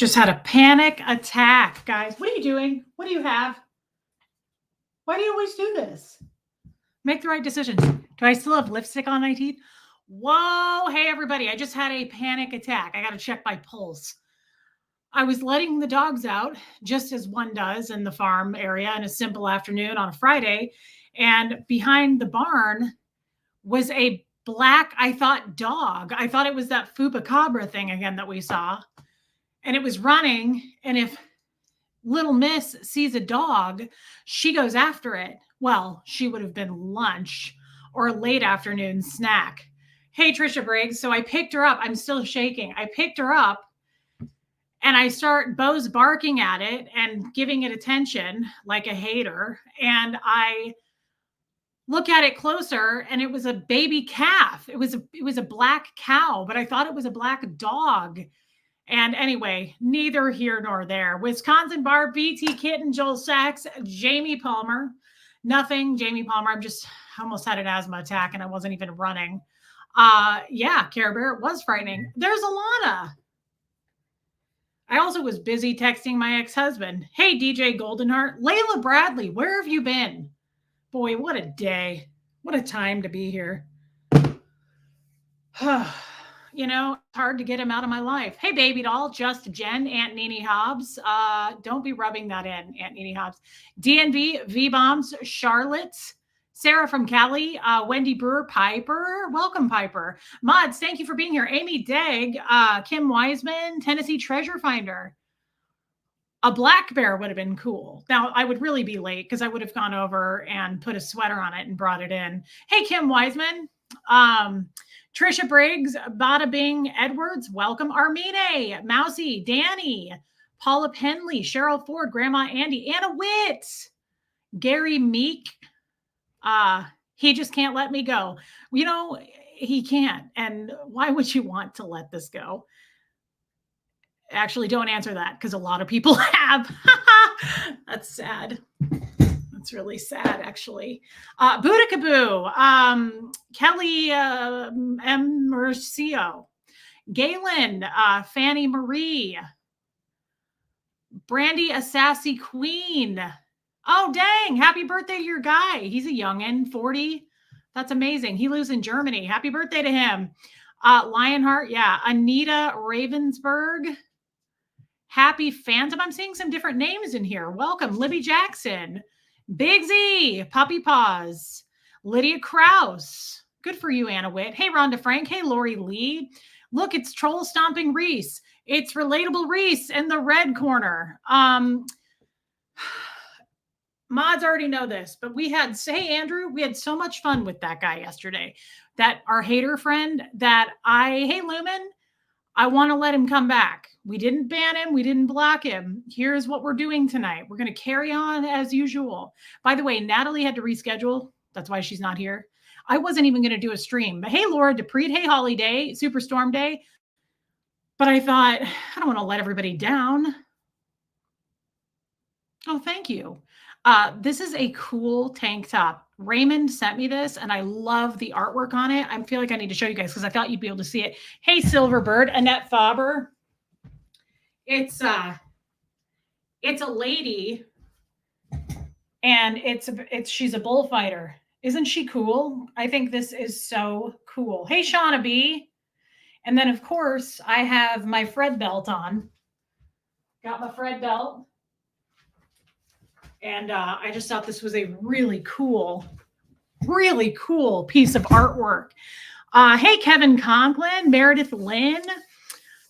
Just had a panic attack, guys. What are you doing? What do you have? Why do you always do this? Make the right decisions. Do I still have lipstick on my teeth? Whoa. Hey, everybody. I just had a panic attack. I got to check my pulse. I was letting the dogs out, just as one does in the farm area in a simple afternoon on a Friday. And behind the barn was a black, I thought, dog. I thought it was that Fupacabra thing again that we saw. And it was running. And if little miss sees a dog, she goes after it. Well, she would have been lunch or a late afternoon snack. Hey, Trisha Briggs. So I picked her up. I'm still shaking. I picked her up and I start Bo's barking at it and giving it attention like a hater. And I look at it closer and it was a baby calf. It was a black cow, but I thought it was a black dog. And anyway, neither here nor there. Wisconsin Bar, BT Kitten, Joel Sachs, Jamie Palmer. Nothing, Jamie Palmer. I almost had an asthma attack and I wasn't even running. Yeah, Care Bear, it was frightening. There's Alana. I also was busy texting my ex-husband. Hey, DJ Goldenheart. Layla Bradley, where have you been? Boy, what a day. What a time to be here. You know, it's hard to get him out of my life. Hey, baby doll, Just Jen, Aunt Nene Hobbs. Don't be rubbing that in, Aunt Nene Hobbs. DNB, V-Bombs, Charlotte, Sarah from Cali, Wendy Brewer, Piper. Welcome, Piper. Mods, thank you for being here. Amy Degg, Kim Wiseman, Tennessee Treasure Finder. A black bear would have been cool. Now, I would really be late because I would have gone over and put a sweater on it and brought it in. Hey, Kim Wiseman. Trisha Briggs, Bada Bing Edwards, welcome. Armine, Mousy, Danny, Paula Penley, Cheryl Ford, Grandma Andy, Anna Witt, Gary Meek. He just can't let me go. You know, he can't. And why would you want to let this go? Actually, don't answer that because a lot of people have. That's sad. That's really sad, actually. Boudicaboo, Kelly M. Mercio, Galen, Fanny Marie, Brandy Assassi Queen. Oh, dang. Happy birthday to your guy. He's a youngin', 40. That's amazing. He lives in Germany. Happy birthday to him. Lionheart, yeah. Anita Ravensburg. Happy Phantom. I'm seeing some different names in here. Welcome. Libby Jackson. Big Z, Puppy Paws, Lydia Krause. Good for you, Anna Witt. Hey, Rhonda Frank. Hey, Lori Lee. Look, it's Troll Stomping Reese. It's Relatable Reese in the red corner. Mods already know this, but hey, Andrew, we had so much fun with that guy yesterday. That our hater friend hey, Lumen, I want to let him come back. We didn't ban him. We didn't block him. Here's what we're doing tonight. We're going to carry on as usual. By the way, Natalie had to reschedule. That's why she's not here. I wasn't even going to do a stream. But hey, Laura Dupreet. Hey, Holly Day. Superstorm Day. But I thought, I don't want to let everybody down. Oh, thank you. This is a cool tank top. Raymond sent me this, and I love the artwork on it. I feel like I need to show you guys because I thought you'd be able to see it. Hey, Silverbird, Annette Faber. It's a lady, and she's a bullfighter. Isn't she cool? I think this is so cool. Hey, Shauna B. And then, of course, I have my Fred belt on. Got my Fred belt. And I just thought this was a really cool piece of artwork. Hey, Kevin Conklin, Meredith Lynn,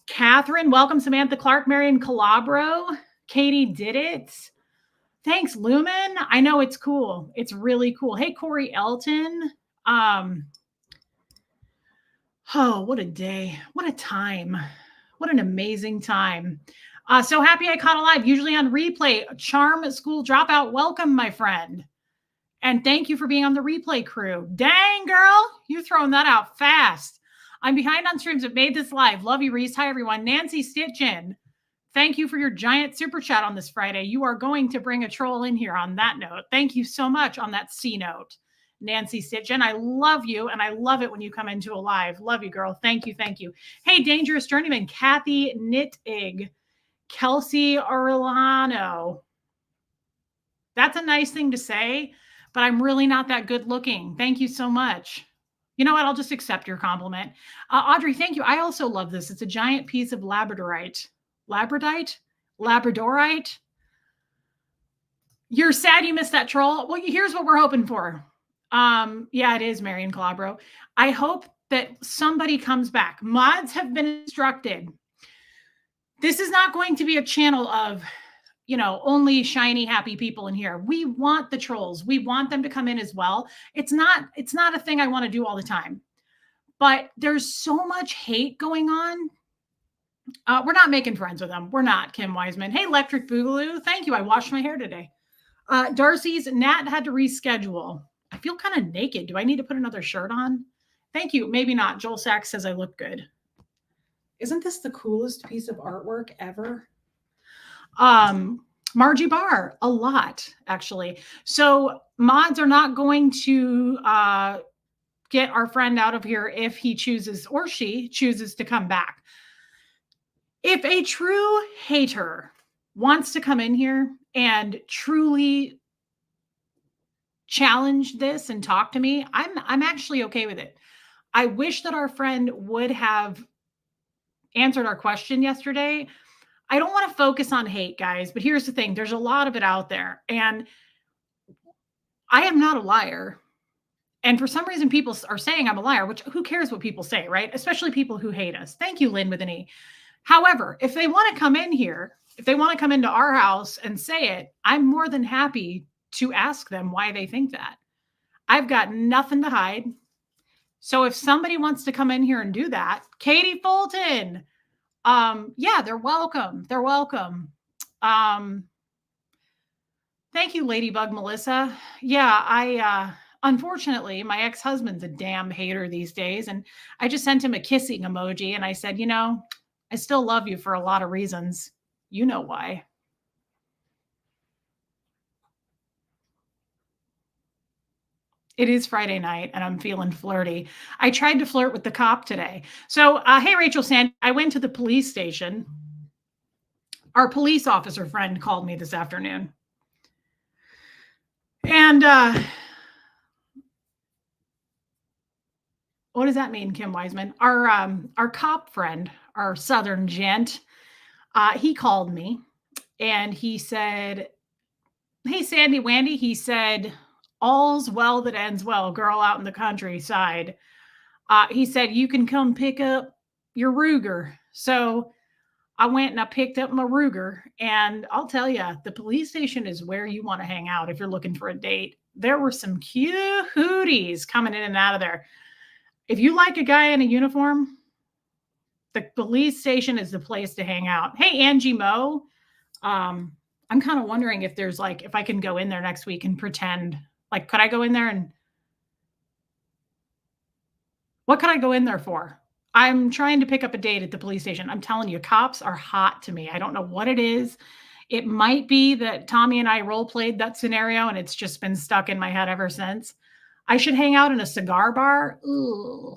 Catherine, welcome, Samantha Clark, Marion Calabro, Katie did it. Thanks, Lumen. I know it's cool. It's really cool. Hey, Corey Elton. Oh, what a day. What a time. What an amazing time. So happy I caught a live, usually on replay. Charm School Dropout, welcome, my friend. And thank you for being on the replay crew. Dang, girl, you throwing that out fast. I'm behind on streams that made this live. Love you, Reese. Hi, everyone. Nancy Stitchin, thank you for your giant super chat on this Friday. You are going to bring a troll in here on that note. Thank you so much on that C note. Nancy Stitchin, I love you, and I love it when you come into a live. Love you, girl. Thank you, thank you. Hey, Dangerous Journeyman, Kathy Nittig, Kelsey Orlano. That's a nice thing to say, but I'm really not that good looking. Thank you so much. You know what? I'll just accept your compliment. Audrey, thank you. I also love this. It's a giant piece of labradorite. Labradorite? Labradorite? You're sad you missed that troll. Well, here's what we're hoping for. Yeah, it is Marion Calabro. I hope that somebody comes back. Mods have been instructed. This is not going to be a channel of, only shiny, happy people in here. We want the trolls. We want them to come in as well. It's not a thing I want to do all the time, but there's so much hate going on. We're not making friends with them. We're not, Kim Wiseman. Hey, Electric Boogaloo. Thank you. I washed my hair today. Darcy's Nat had to reschedule. I feel kind of naked. Do I need to put another shirt on? Thank you. Maybe not. Joel Sachs says I look good. Isn't this the coolest piece of artwork ever? Margie Barr, a lot, actually. So mods are not going to get our friend out of here if he chooses or she chooses to come back. If a true hater wants to come in here and truly challenge this and talk to me, I'm actually okay with it. I wish that our friend would have answered our question yesterday. I don't want to focus on hate, guys, but here's the thing. There's a lot of it out there, and I am not a liar. And for some reason, people are saying I'm a liar, which who cares what people say, right? Especially people who hate us. Thank you, Lynn, with an E. However, if they want to come in here, if they want to come into our house and say it, I'm more than happy to ask them why they think that. I've got nothing to hide. So if somebody wants to come in here and do that, Katie Fulton, yeah, they're welcome. They're welcome. Thank you, Ladybug Melissa. Yeah, unfortunately, my ex-husband's a damn hater these days. And I just sent him a kissing emoji. And I said, I still love you for a lot of reasons. You know why. It is Friday night and I'm feeling flirty. I tried to flirt with the cop today. So, hey, Rachel Sand, I went to the police station. Our police officer friend called me this afternoon. And what does that mean, Kim Wiseman? Our cop friend, our Southern gent, he called me and he said, hey, Sandy Wandy, he said, all's well that ends well, girl out in the countryside. He said, you can come pick up your Ruger. So I went and I picked up my Ruger, and I'll tell you, the police station is where you want to hang out if you're looking for a date. There were some cuties coming in and out of there. If you like a guy in a uniform, the police station is the place to hang out. Hey, Angie Moe. I'm kind of wondering if there's if I can go in there next week and pretend, could I go in there and what could I go in there for? I'm trying to pick up a date at the police station. I'm telling you, cops are hot to me. I don't know what it is. It might be that Tommy and I role played that scenario and it's just been stuck in my head ever since. I should hang out in a cigar bar. Ooh.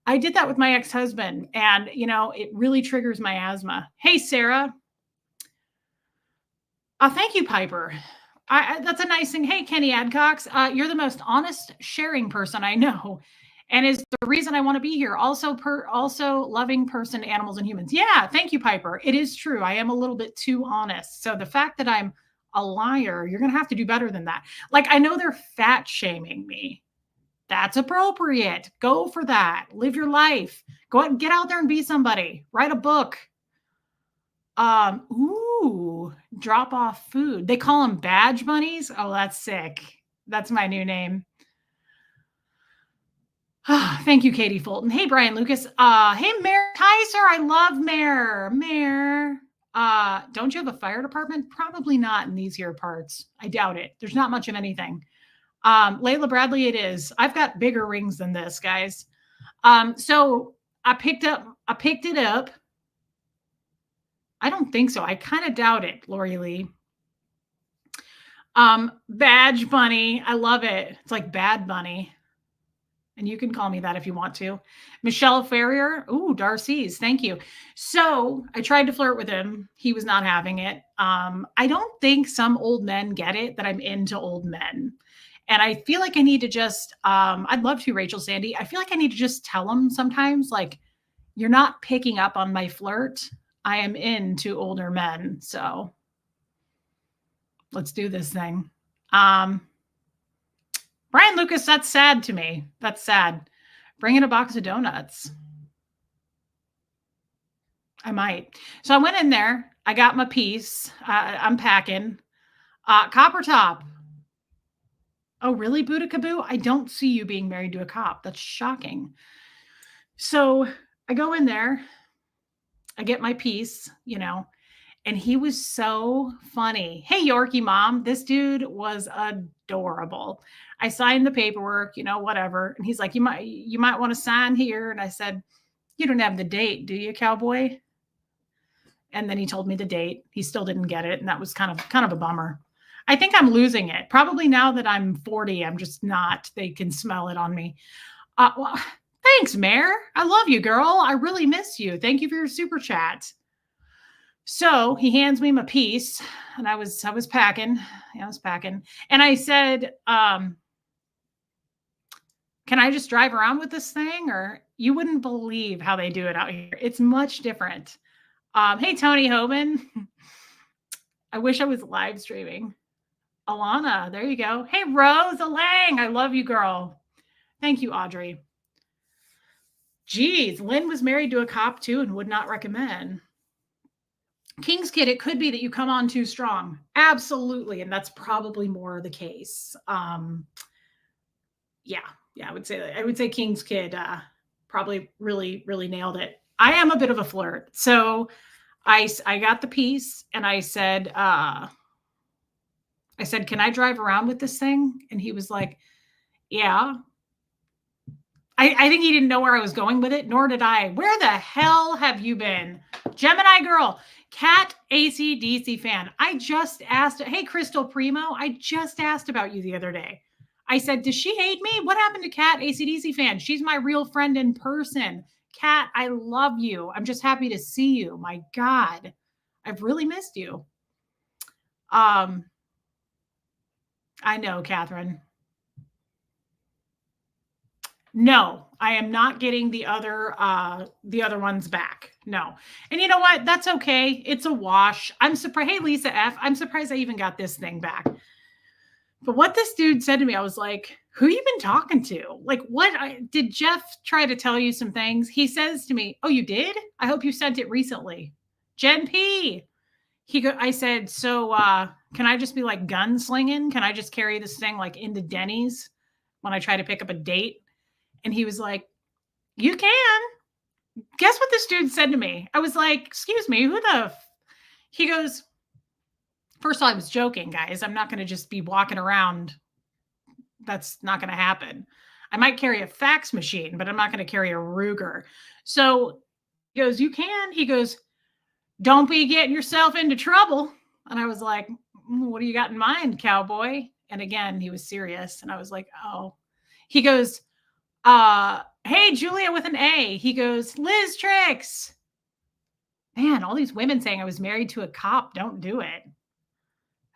I did that with my ex-husband and, it really triggers my asthma. Hey, Sarah. Thank you, Piper. That's a nice thing. Hey, Kenny Adcox, you're the most honest, sharing person I know. And is the reason I want to be here. Also loving person, animals, and humans. Yeah, thank you, Piper. It is true. I am a little bit too honest. So the fact that I'm a liar, you're going to have to do better than that. I know they're fat shaming me. That's appropriate. Go for that. Live your life. Go out and get out there and be somebody. Write a book. Ooh, drop off food. They call them badge bunnies. Oh, that's sick. That's my new name. Thank you, Katie Fulton. Hey, Brian Lucas. Hey, Mayor Kaiser. I love Mayor. Mayor. Don't you have a fire department? Probably not in these here parts. I doubt it. There's not much of anything. Layla Bradley, it is. I've got bigger rings than this, guys. So I picked it up. I don't think so. I kind of doubt it, Lori Lee. Badge bunny. I love it. It's like Bad Bunny. And you can call me that if you want to. Michelle Ferrier. Ooh, Darcy's. Thank you. So I tried to flirt with him. He was not having it. I don't think some old men get it that I'm into old men. And I feel like I need to just, I'd love to, Rachel Sandy. I feel like I need to just tell them sometimes, like, you're not picking up on my flirt. I am into older men. So let's do this thing. Brian Lucas, that's sad to me. That's sad. Bring in a box of donuts. I might. So I went in there. I got my piece. I'm packing. Copper top. Oh, really, Buddha Kaboo? I don't see you being married to a cop. That's shocking. So I go in there. I get my piece, you know, and he was so funny. Hey, Yorkie mom, this dude was adorable. I signed the paperwork, you know, whatever. And he's like, you might want to sign here. And I said, you don't have the date, do you, cowboy? And then he told me the date. He still didn't get it. And that was kind of a bummer. I think I'm losing it. Probably now that I'm 40, I'm just not. They can smell it on me. Well, thanks, Mayor. I love you, girl. I really miss you. Thank you for your super chat. So he hands me my piece, and I was packing. I was packing. And I said, can I just drive around with this thing? Or you wouldn't believe how they do it out here. It's much different. Hey, Tony Hoban. I wish I was live streaming. Alana, there you go. Hey, Rose Lang. I love you, girl. Thank you, Audrey. Geez, Lynn was married to a cop too and would not recommend. King's Kid, it could be that you come on too strong. Absolutely. And that's probably more the case. Yeah, I would say King's Kid probably really, really nailed it. I am a bit of a flirt. So I got the piece and I said, can I drive around with this thing? And he was like, yeah. I think he didn't know where I was going with it, nor did I. Where the hell have you been? Gemini girl, Cat AC/DC fan. I just asked, hey, Crystal Primo, I just asked about you the other day. I said, does she hate me? What happened to Cat AC/DC fan? She's my real friend in person. Cat, I love you. I'm just happy to see you. My God, I've really missed you. I know, Catherine. No, I am not getting the other ones back. No. And you know what? That's okay. It's a wash. I'm surprised. Hey, Lisa F. I'm surprised I even got this thing back. But what this dude said to me, I was like, who you been talking to? Like, did Jeff try to tell you some things? He says to me, oh, you did? I hope you sent it recently. Jen P. I said, so can I just be like gunslinging? Can I just carry this thing like into Denny's when I try to pick up a date? And he was like, you can. Guess what this dude said to me? I was like, excuse me, he goes, first of all, I was joking, guys. I'm not going to just be walking around. That's not going to happen. I might carry a fax machine, but I'm not going to carry a Ruger. So he goes, you can. He goes, don't be getting yourself into trouble. And I was like, what do you got in mind, cowboy? And again, he was serious. And I was like, oh. He goes, hey, Julia with an A. He goes, Liz Tricks. Man, all these women saying I was married to a cop. Don't do it.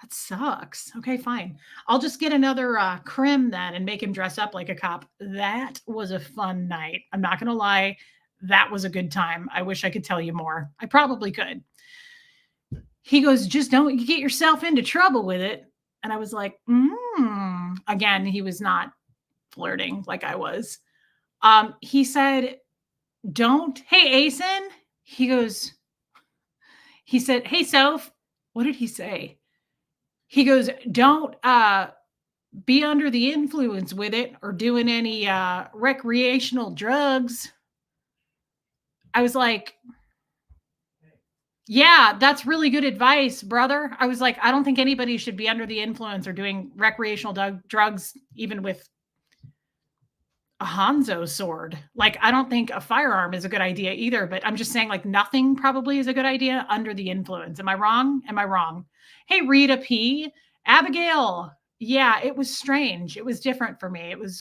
That sucks. Okay, fine. I'll just get another crim then and make him dress up like a cop. That was a fun night. I'm not going to lie. That was a good time. I wish I could tell you more. I probably could. He goes, just don't get yourself into trouble with it. And I was like, Again, he was not flirting like I was. He said, hey, Asen. He said, hey, Soph. What did he say? He goes, don't be under the influence with it or doing any recreational drugs. I was like, yeah, that's really good advice, brother. I was like, I don't think anybody should be under the influence or doing recreational drugs, even with a Hanzo sword. Like, I don't think a firearm is a good idea either, but I'm just saying, like, nothing probably is a good idea under the influence. Am I wrong? Am I wrong? Hey, Rita P. Abigail. Yeah, it was strange. It was different for me. It was,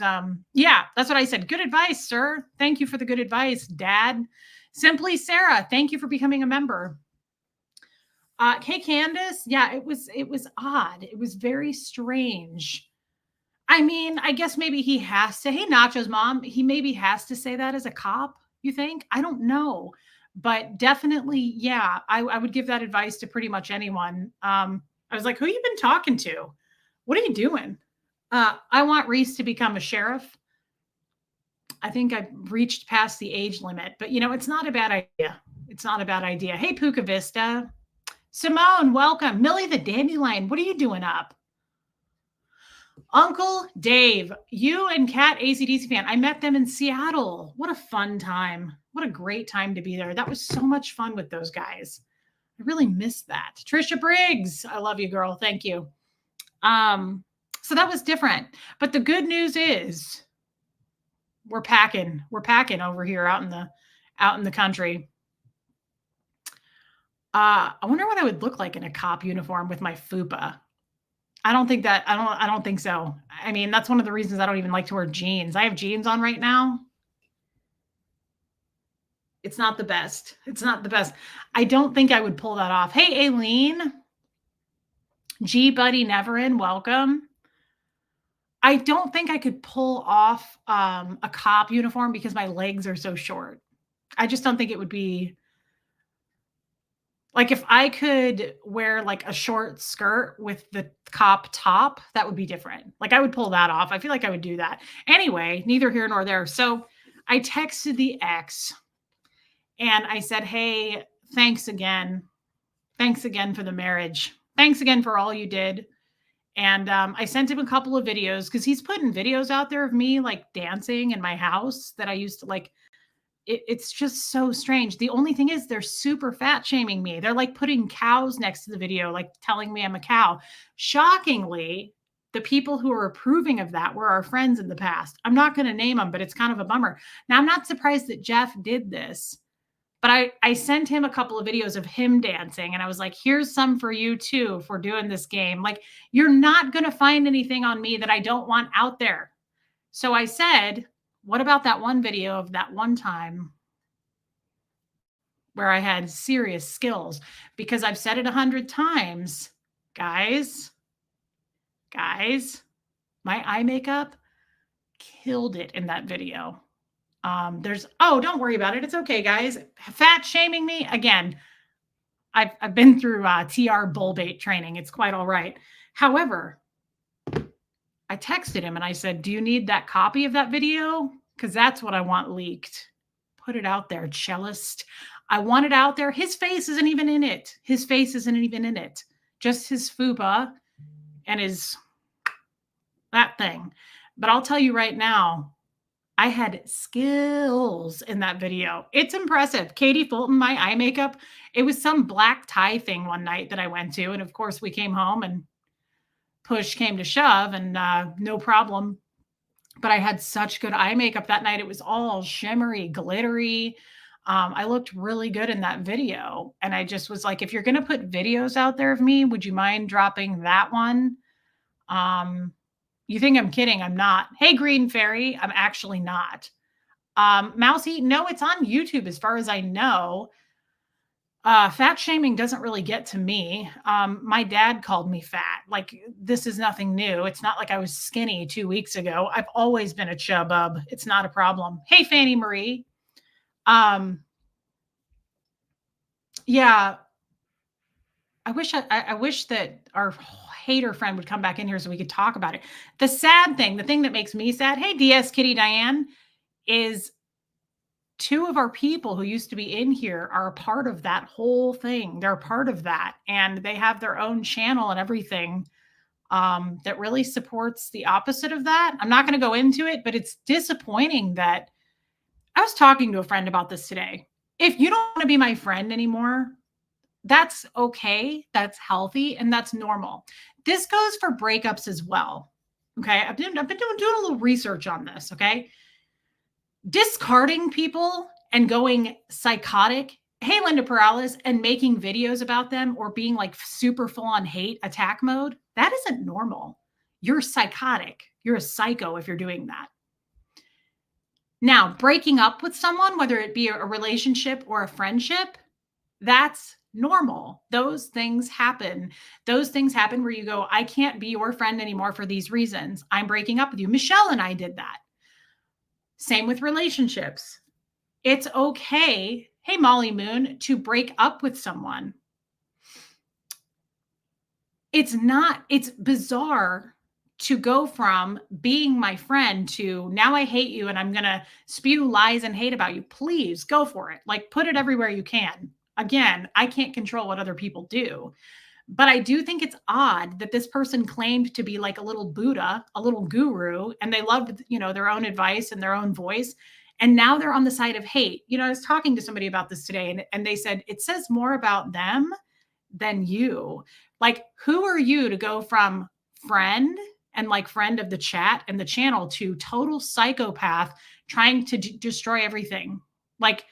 yeah, that's what I said. Good advice, sir. Thank you for the good advice, Dad. Simply Sarah, thank you for becoming a member. Hey Candace, yeah, it was odd. It was very strange. I mean, I guess maybe he has to. Hey Nacho's mom, he maybe has to say that as a cop, you think? I don't know. But definitely, yeah, I would give that advice to pretty much anyone. I was like, who you been talking to? What are you doing? I want Reese to become a sheriff. I think I've reached past the age limit, but it's not a bad idea. It's not a bad idea. Hey, Puka Vista. Simone, welcome. Millie the Dandelion, what are you doing up? Uncle Dave, you and Kat ACDC fan. I met them in Seattle. What a fun time. What a great time to be there. That was so much fun with those guys. I really missed that. Trisha Briggs, I love you, girl. Thank you. So that was different. But the good news is we're packing. We're packing over here out in the country. I wonder what I would look like in a cop uniform with my fupa. I don't think so. I mean, that's one of the reasons I don't even like to wear jeans. I have jeans on right now. It's not the best. It's not the best. I don't think I would pull that off. Hey, Aileen. G Buddy Neverin, welcome. I don't think I could pull off a cop uniform because my legs are so short. I just don't think it would be like if I could wear like a short skirt with the cop top, that would be different. Like I would pull that off. I feel like I would do that. Anyway, neither here nor there. So I texted the ex and I said, hey, thanks again. Thanks again for the marriage. Thanks again for all you did. And I sent him a couple of videos because he's putting videos out there of me like dancing in my house that I used to like. It's just so strange. The only thing is they're super fat shaming me. They're like putting cows next to the video, like telling me I'm a cow. Shockingly, the people who are approving of that were our friends in the past. I'm not going to name them, but it's kind of a bummer. Now, I'm not surprised that Jeff did this, but I sent him a couple of videos of him dancing and I was like, here's some for you too for doing this game. Like, you're not going to find anything on me that I don't want out there. So I said, what about that one video of that one time where I had serious skills? Because I've said it 100 times, guys, my eye makeup killed it in that video. Don't worry about it. It's okay, guys. Fat shaming me again. I've been through TR bull bait training. It's quite all right. However, I texted him and I said, do you need that copy of that video? Because that's what I want leaked. Put it out there, cellist. I want it out there. His face isn't even in it. His face isn't even in it. Just his fupa and that thing. But I'll tell you right now, I had skills in that video. It's impressive. Katie Fulton, my eye makeup, it was some black tie thing one night that I went to. And of course, we came home and push came to shove and no problem. But I had such good eye makeup that night. It was all shimmery, glittery. I looked really good in that video. And I just was like, if you're going to put videos out there of me, would you mind dropping that one? You think I'm kidding? I'm not. Hey, Green Fairy, I'm actually not. Mousy, no, it's on YouTube as far as I know. Fat shaming doesn't really get to me. My dad called me fat. Like, this is nothing new. It's not like I was skinny 2 weeks ago. I've always been a chubub. It's not a problem. Hey, Fanny Marie. Yeah, I wish that our hater friend would come back in here so we could talk about it. The sad thing, the thing that makes me sad, hey, DS Kitty Diane, is two of our people who used to be in here are a part of that whole thing. They're a part of that. And they have their own channel and everything that really supports the opposite of that. I'm not going to go into it, but it's disappointing that I was talking to a friend about this today. If you don't want to be my friend anymore, that's okay. That's healthy and that's normal. This goes for breakups as well. Okay. I've been doing a little research on this. Okay. Discarding people and going psychotic. Hey, Linda Perales, and making videos about them or being like super full on hate attack mode. That isn't normal. You're psychotic. You're a psycho if you're doing that. Now, breaking up with someone, whether it be a relationship or a friendship, that's normal. Those things happen. Those things happen where you go, I can't be your friend anymore for these reasons. I'm breaking up with you. Michelle and I did that. Same with relationships. It's okay, hey, Molly Moon, to break up with someone. It's bizarre to go from being my friend to now I hate you and I'm going to spew lies and hate about you. Please go for it. Like, put it everywhere you can. Again, I can't control what other people do. But I do think it's odd that this person claimed to be like a little Buddha, a little guru, and they loved, their own advice and their own voice. And now they're on the side of hate. I was talking to somebody about this today, and they said it says more about them than you. Like, who are you to go from friend and like friend of the chat and the channel to total psychopath trying to destroy everything? Like,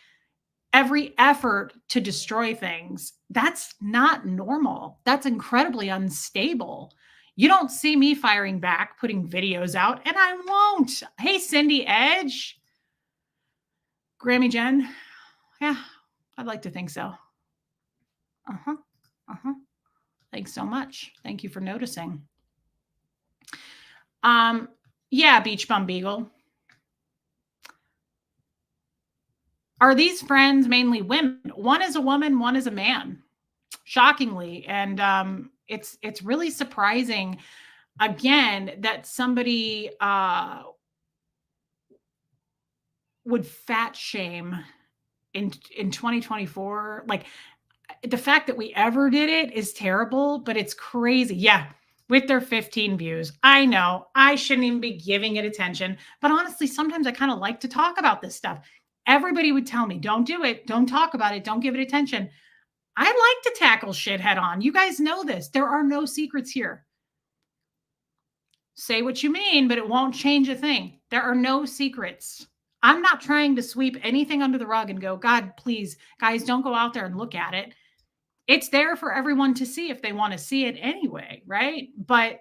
every effort to destroy things, that's not normal. That's incredibly unstable. You don't see me firing back, putting videos out, and I won't. Hey, Cindy Edge. Grammy Jen. Yeah, I'd like to think so. Thanks so much. Thank you for noticing. Yeah, Beach Bum Beagle. Are these friends mainly women? One is a woman, one is a man, shockingly. And it's really surprising, again, that somebody would fat shame in 2024. Like, the fact that we ever did it is terrible, but it's crazy. Yeah, with their 15 views. I know I shouldn't even be giving it attention, but honestly, sometimes I kind of like to talk about this stuff. Everybody would tell me, don't do it. Don't talk about it. Don't give it attention. I like to tackle shit head on. You guys know this. There are no secrets here. Say what you mean, but it won't change a thing. There are no secrets. I'm not trying to sweep anything under the rug and go, God, please, guys, don't go out there and look at it. It's there for everyone to see if they want to see it anyway, right? But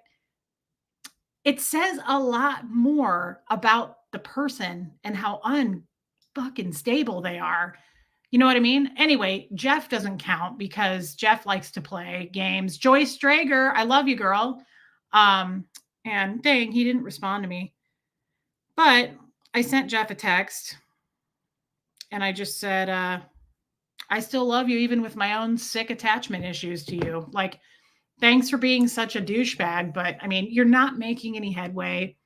it says a lot more about the person and how unfucking stable they are. You know what I mean? Anyway, Jeff doesn't count because Jeff likes to play games. Joyce Strager, I love you, girl. And dang, he didn't respond to me. But I sent Jeff a text and I just said, I still love you even with my own sick attachment issues to you. Like, thanks for being such a douchebag, but I mean, you're not making any headway.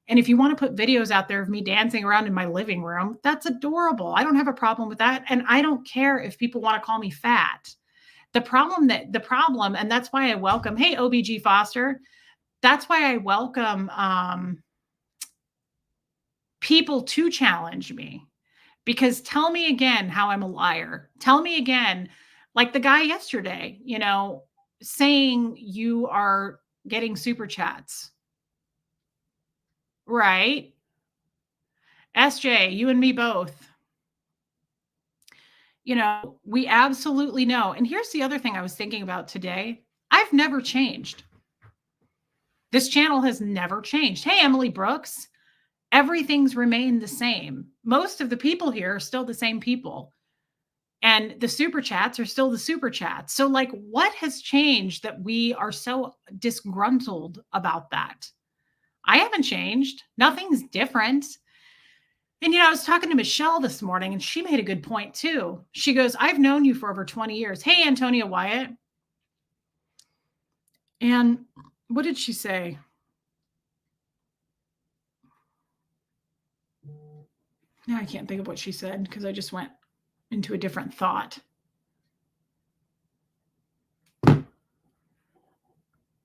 And if you want to put videos out there of me dancing around in my living room, that's adorable. I don't have a problem with that. And I don't care if people want to call me fat. The problem, and that's why I welcome, hey, OBG Foster, that's why I welcome people to challenge me. Because tell me again how I'm a liar. Tell me again, like the guy yesterday, saying you are getting super chats. Right? SJ, you and me both. We absolutely know. And here's the other thing I was thinking about today. I've never changed. This channel has never changed. Hey, Emily Brooks. Everything's remained the same. Most of the people here are still the same people. And the super chats are still the super chats. So, like, what has changed that we are so disgruntled about that? I haven't changed. Nothing's different. And, I was talking to Michelle this morning and she made a good point too. She goes, I've known you for over 20 years. Hey, Antonia Wyatt. And what did she say? Now I can't think of what she said because I just went into a different thought.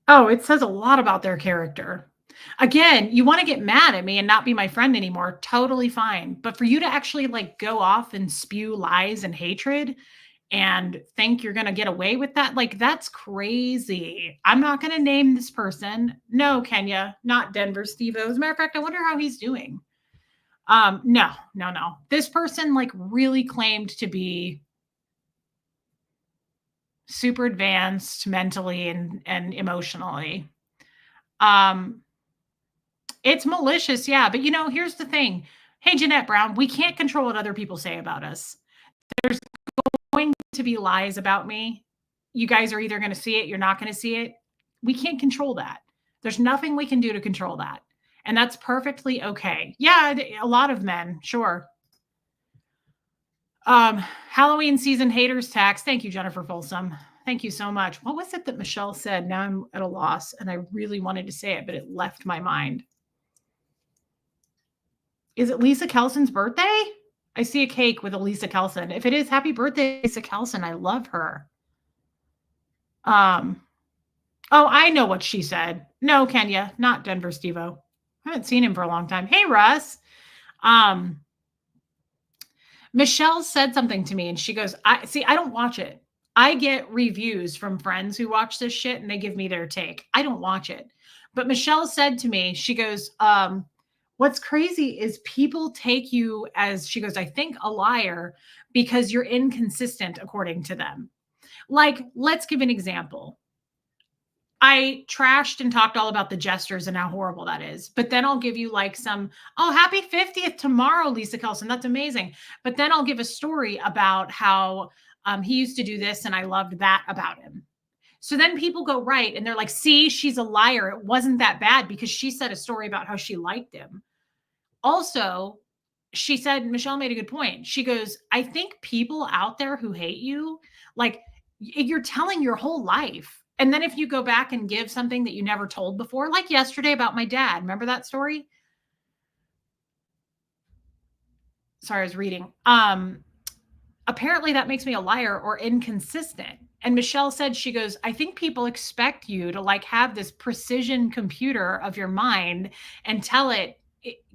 Oh, it says a lot about their character. Again, you want to get mad at me and not be my friend anymore. Totally fine. But for you to actually like go off and spew lies and hatred and think you're going to get away with that, like, that's crazy. I'm not going to name this person. No, Kenya, not Denver Steve. As a matter of fact, I wonder how he's doing. No. This person like really claimed to be super advanced mentally and emotionally. Um, it's malicious, yeah. But here's the thing. Hey, Jeanette Brown, we can't control what other people say about us. There's going to be lies about me. You guys are either going to see it, you're not going to see it. We can't control that. There's nothing we can do to control that. And that's perfectly okay. Yeah, a lot of men, sure. Halloween season haters tax. Thank you, Jennifer Folsom. Thank you so much. What was it that Michelle said? Now I'm at a loss and I really wanted to say it, but it left my mind. Is it Lisa Kelson's birthday? I see a cake with a Lisa Kelson. If it is, happy birthday, Lisa Kelson. I love her. Oh, I know what she said. No, Kenya, not Denver Stevo. I haven't seen him for a long time. Hey, Russ. Michelle said something to me and she goes, I don't watch it. I get reviews from friends who watch this shit and they give me their take. I don't watch it. But Michelle said to me, she goes, what's crazy is people take you as, she goes, I think a liar because you're inconsistent according to them. Like, let's give an example. I trashed and talked all about the gestures and how horrible that is. But then I'll give you like some, oh, happy 50th tomorrow, Lisa Kelson. That's amazing. But then I'll give a story about how he used to do this and I loved that about him. So then people go right and they're like, see, she's a liar. It wasn't that bad because she said a story about how she liked him. Also, she said, Michelle made a good point. She goes, I think people out there who hate you, like you're telling your whole life. And then if you go back and give something that you never told before, like yesterday about my dad, remember that story? Sorry, I was reading. Apparently that makes me a liar or inconsistent. And Michelle said, she goes, I think people expect you to like have this precision computer of your mind and tell it,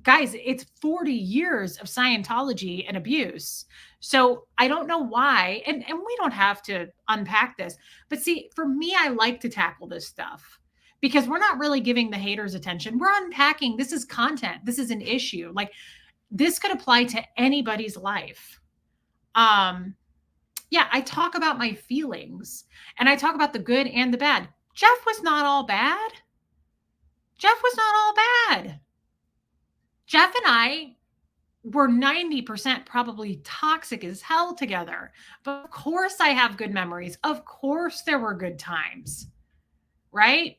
guys, it's 40 years of Scientology and abuse. So I don't know why, and we don't have to unpack this, but see, for me, I like to tackle this stuff because we're not really giving the haters attention. We're unpacking. This is content. This is an issue. Like this could apply to anybody's life. Yeah, I talk about my feelings and I talk about the good and the bad. Jeff was not all bad. Jeff was not all bad. Jeff and I were 90% probably toxic as hell together. But of course I have good memories. Of course there were good times. Right?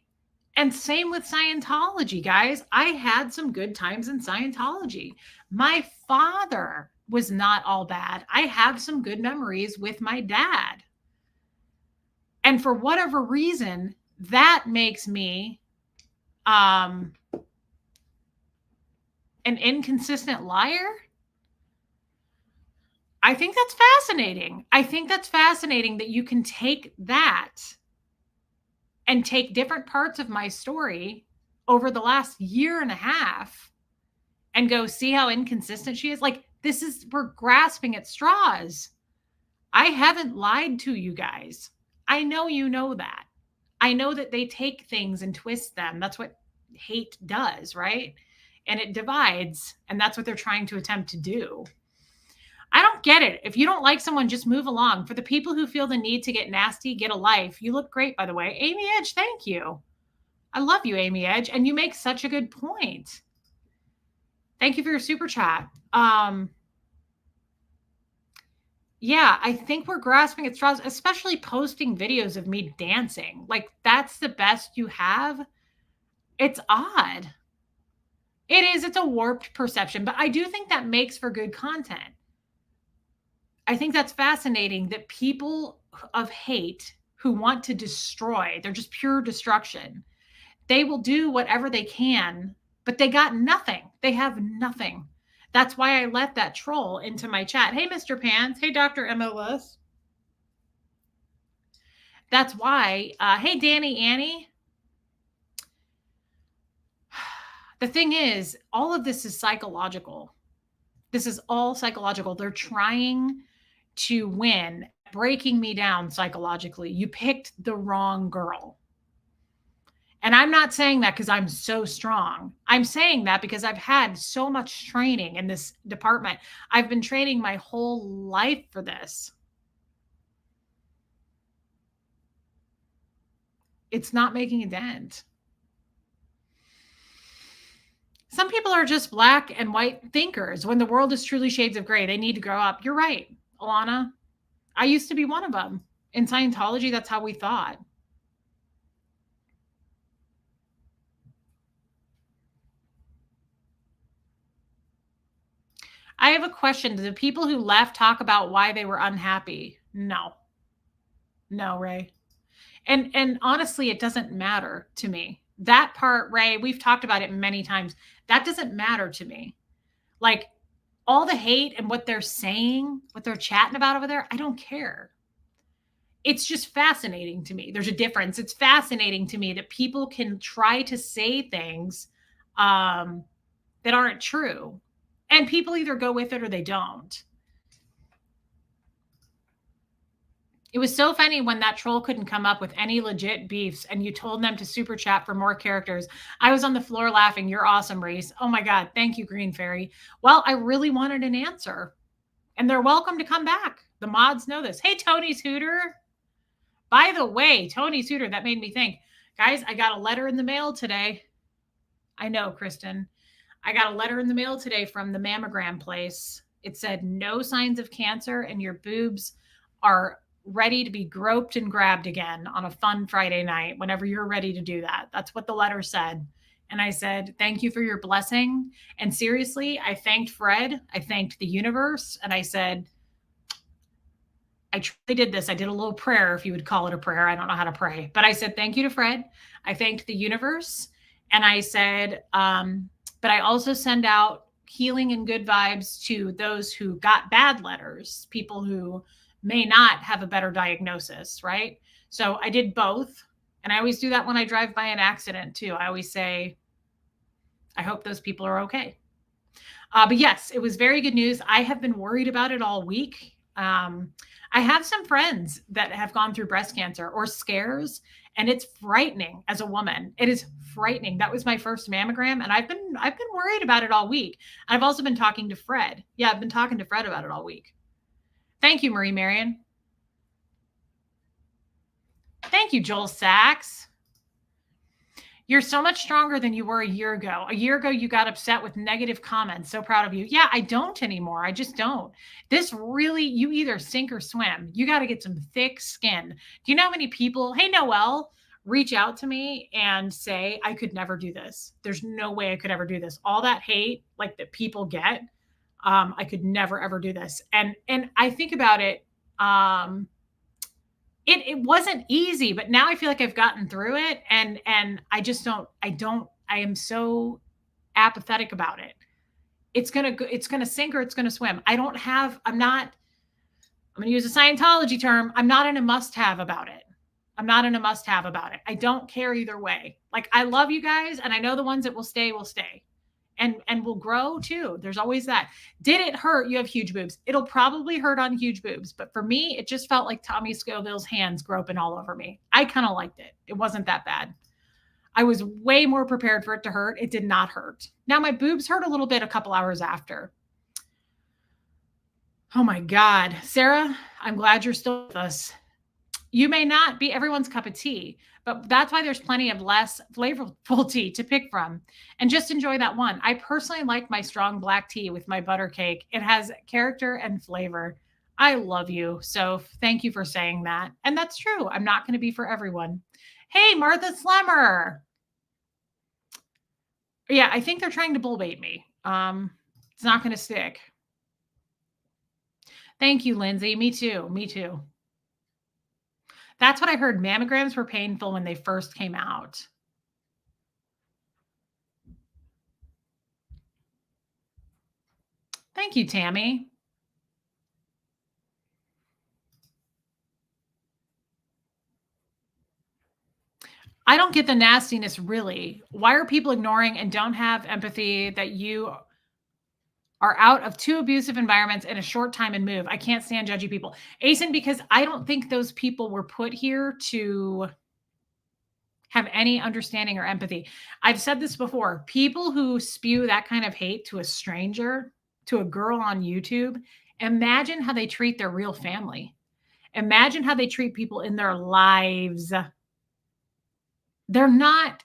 And same with Scientology, guys. I had some good times in Scientology. My father was not all bad. I have some good memories with my dad. And for whatever reason, that makes me an inconsistent liar. I think that's fascinating. I think that's fascinating that you can take that and take different parts of my story over the last year and a half and go see how inconsistent she is. Like we're grasping at straws. I haven't lied to you guys. I know you know that. I know that they take things and twist them. That's what hate does, right? And it divides. And that's what they're trying to attempt to do. I don't get it. If you don't like someone, just move along. For the people who feel the need to get nasty, get a life. You look great, by the way. Amy Edge, thank you. I love you, Amy Edge. And you make such a good point. Thank you for your super chat. Yeah, I think we're grasping at straws, especially posting videos of me dancing. Like, that's the best you have. It's odd. It is. It's a warped perception, but I do think that makes for good content. I think that's fascinating that people of hate who want to destroy, they're just pure destruction. They will do whatever they can, but they got nothing. They have nothing. That's why I let that troll into my chat. Hey, Mr. Pants. Hey, Dr. MLS. That's why. Hey, Danny Annie. The thing is, all of this is psychological. This is all psychological. They're trying to win, breaking me down psychologically. You picked the wrong girl. And I'm not saying that because I'm so strong. I'm saying that because I've had so much training in this department. I've been training my whole life for this. It's not making a dent. Some people are just black and white thinkers. When the world is truly shades of gray, they need to grow up. You're right, Alana. I used to be one of them. In Scientology, that's how we thought. I have a question. Do the people who left talk about why they were unhappy? No. No, Ray. And honestly, it doesn't matter to me. That part, Ray, we've talked about it many times. That doesn't matter to me. Like all the hate and what they're saying, what they're chatting about over there, I don't care. It's just fascinating to me. There's a difference. It's fascinating to me that people can try to say things that aren't true, and people either go with it or they don't. It was so funny when that troll couldn't come up with any legit beefs and you told them to super chat for more characters. I was on the floor laughing. You're awesome, Reese. Oh my God. Thank you, Green Fairy. Well, I really wanted an answer, and they're welcome to come back. The mods know this. Hey, Tony's Hooter. By the way, Tony's Hooter, that made me think. Guys, I got a letter in the mail today. I know, Kristen. I got a letter in the mail today from the mammogram place. It said no signs of cancer and your boobs are ready to be groped and grabbed again on a fun Friday night whenever you're ready to do that. That's what the letter said. And I said, thank you for your blessing. And seriously, I thanked Fred. I thanked the universe. And I said, I truly did this. I did a little prayer, if you would call it a prayer. I don't know how to pray, but I said, thank you to Fred. I thanked the universe. And I said, but I also send out healing and good vibes to those who got bad letters, people who may not have a better diagnosis, right? So I did both. And I always do that when I drive by an accident too. I always say, I hope those people are okay. But yes, it was very good news. I have been worried about it all week. I have some friends that have gone through breast cancer or scares, and it's frightening as a woman. It is frightening. That was my first mammogram, and I've been worried about it all week. I've also been talking to Fred. Yeah, I've been talking to Fred about it all week. Thank you, Marie Marion. Thank you, Joel Sachs. You're so much stronger than you were a year ago. A year ago, you got upset with negative comments. So proud of you. Yeah, I don't anymore. I just don't. This really, you either sink or swim. You got to get some thick skin. Do you know how many people, hey, Noel, reach out to me and say, I could never do this. There's no way I could ever do this. All that hate, like that people get, I could never, ever do this. And I think about it, it wasn't easy, but now I feel like I've gotten through it, and I am so apathetic about it. It's going to sink or it's going to swim. I'm going to use a Scientology term. I'm not in a must have about it. I don't care either way. Like, I love you guys, and I know the ones that will stay and will grow too. There's always that. Did it hurt? You have huge boobs. It'll probably hurt on huge boobs. But for me, it just felt like Tommy Scoville's hands groping all over me. I kind of liked it. It wasn't that bad. I was way more prepared for it to hurt. It did not hurt. Now my boobs hurt a little bit a couple hours after. Oh my God. Sarah, I'm glad you're still with us. You may not be everyone's cup of tea, but that's why there's plenty of less flavorful tea to pick from. And just enjoy that one. I personally like my strong black tea with my butter cake. It has character and flavor. I love you. So thank you for saying that. And that's true. I'm not going to be for everyone. Hey, Martha Slemmer. Yeah, I think they're trying to bull bait me. It's not going to stick. Thank you, Lindsay. Me too. Me too. That's what I heard. Mammograms were painful when they first came out. Thank you, Tammy. I don't get the nastiness, really. Why are people ignoring and don't have empathy that you are out of 2 abusive environments in a short time and move? I can't stand judgy people. Asen, because I don't think those people were put here to have any understanding or empathy. I've said this before. People who spew that kind of hate to a stranger, to a girl on YouTube, imagine how they treat their real family. Imagine how they treat people in their lives. They're not,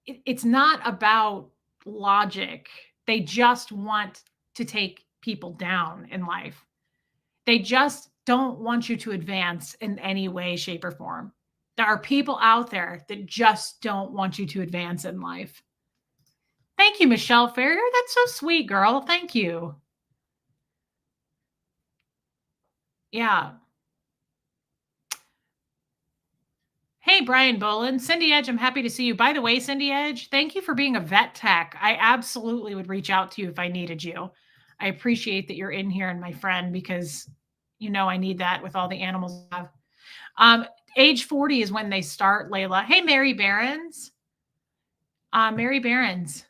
it's not about logic. They just want to take people down in life. They just don't want you to advance in any way, shape, or form. There are people out there that just don't want you to advance in life. Thank you, Michelle Ferrier. That's so sweet, girl. Thank you. Yeah. Hey, Brian Boland. Cindy Edge, I'm happy to see you. By the way, Cindy Edge, thank you for being a vet tech. I absolutely would reach out to you if I needed you. I appreciate that you're in here and my friend, because I need that with all the animals I have. Age 40 is when they start, Layla. Hey, Mary Barons. Mary Barons.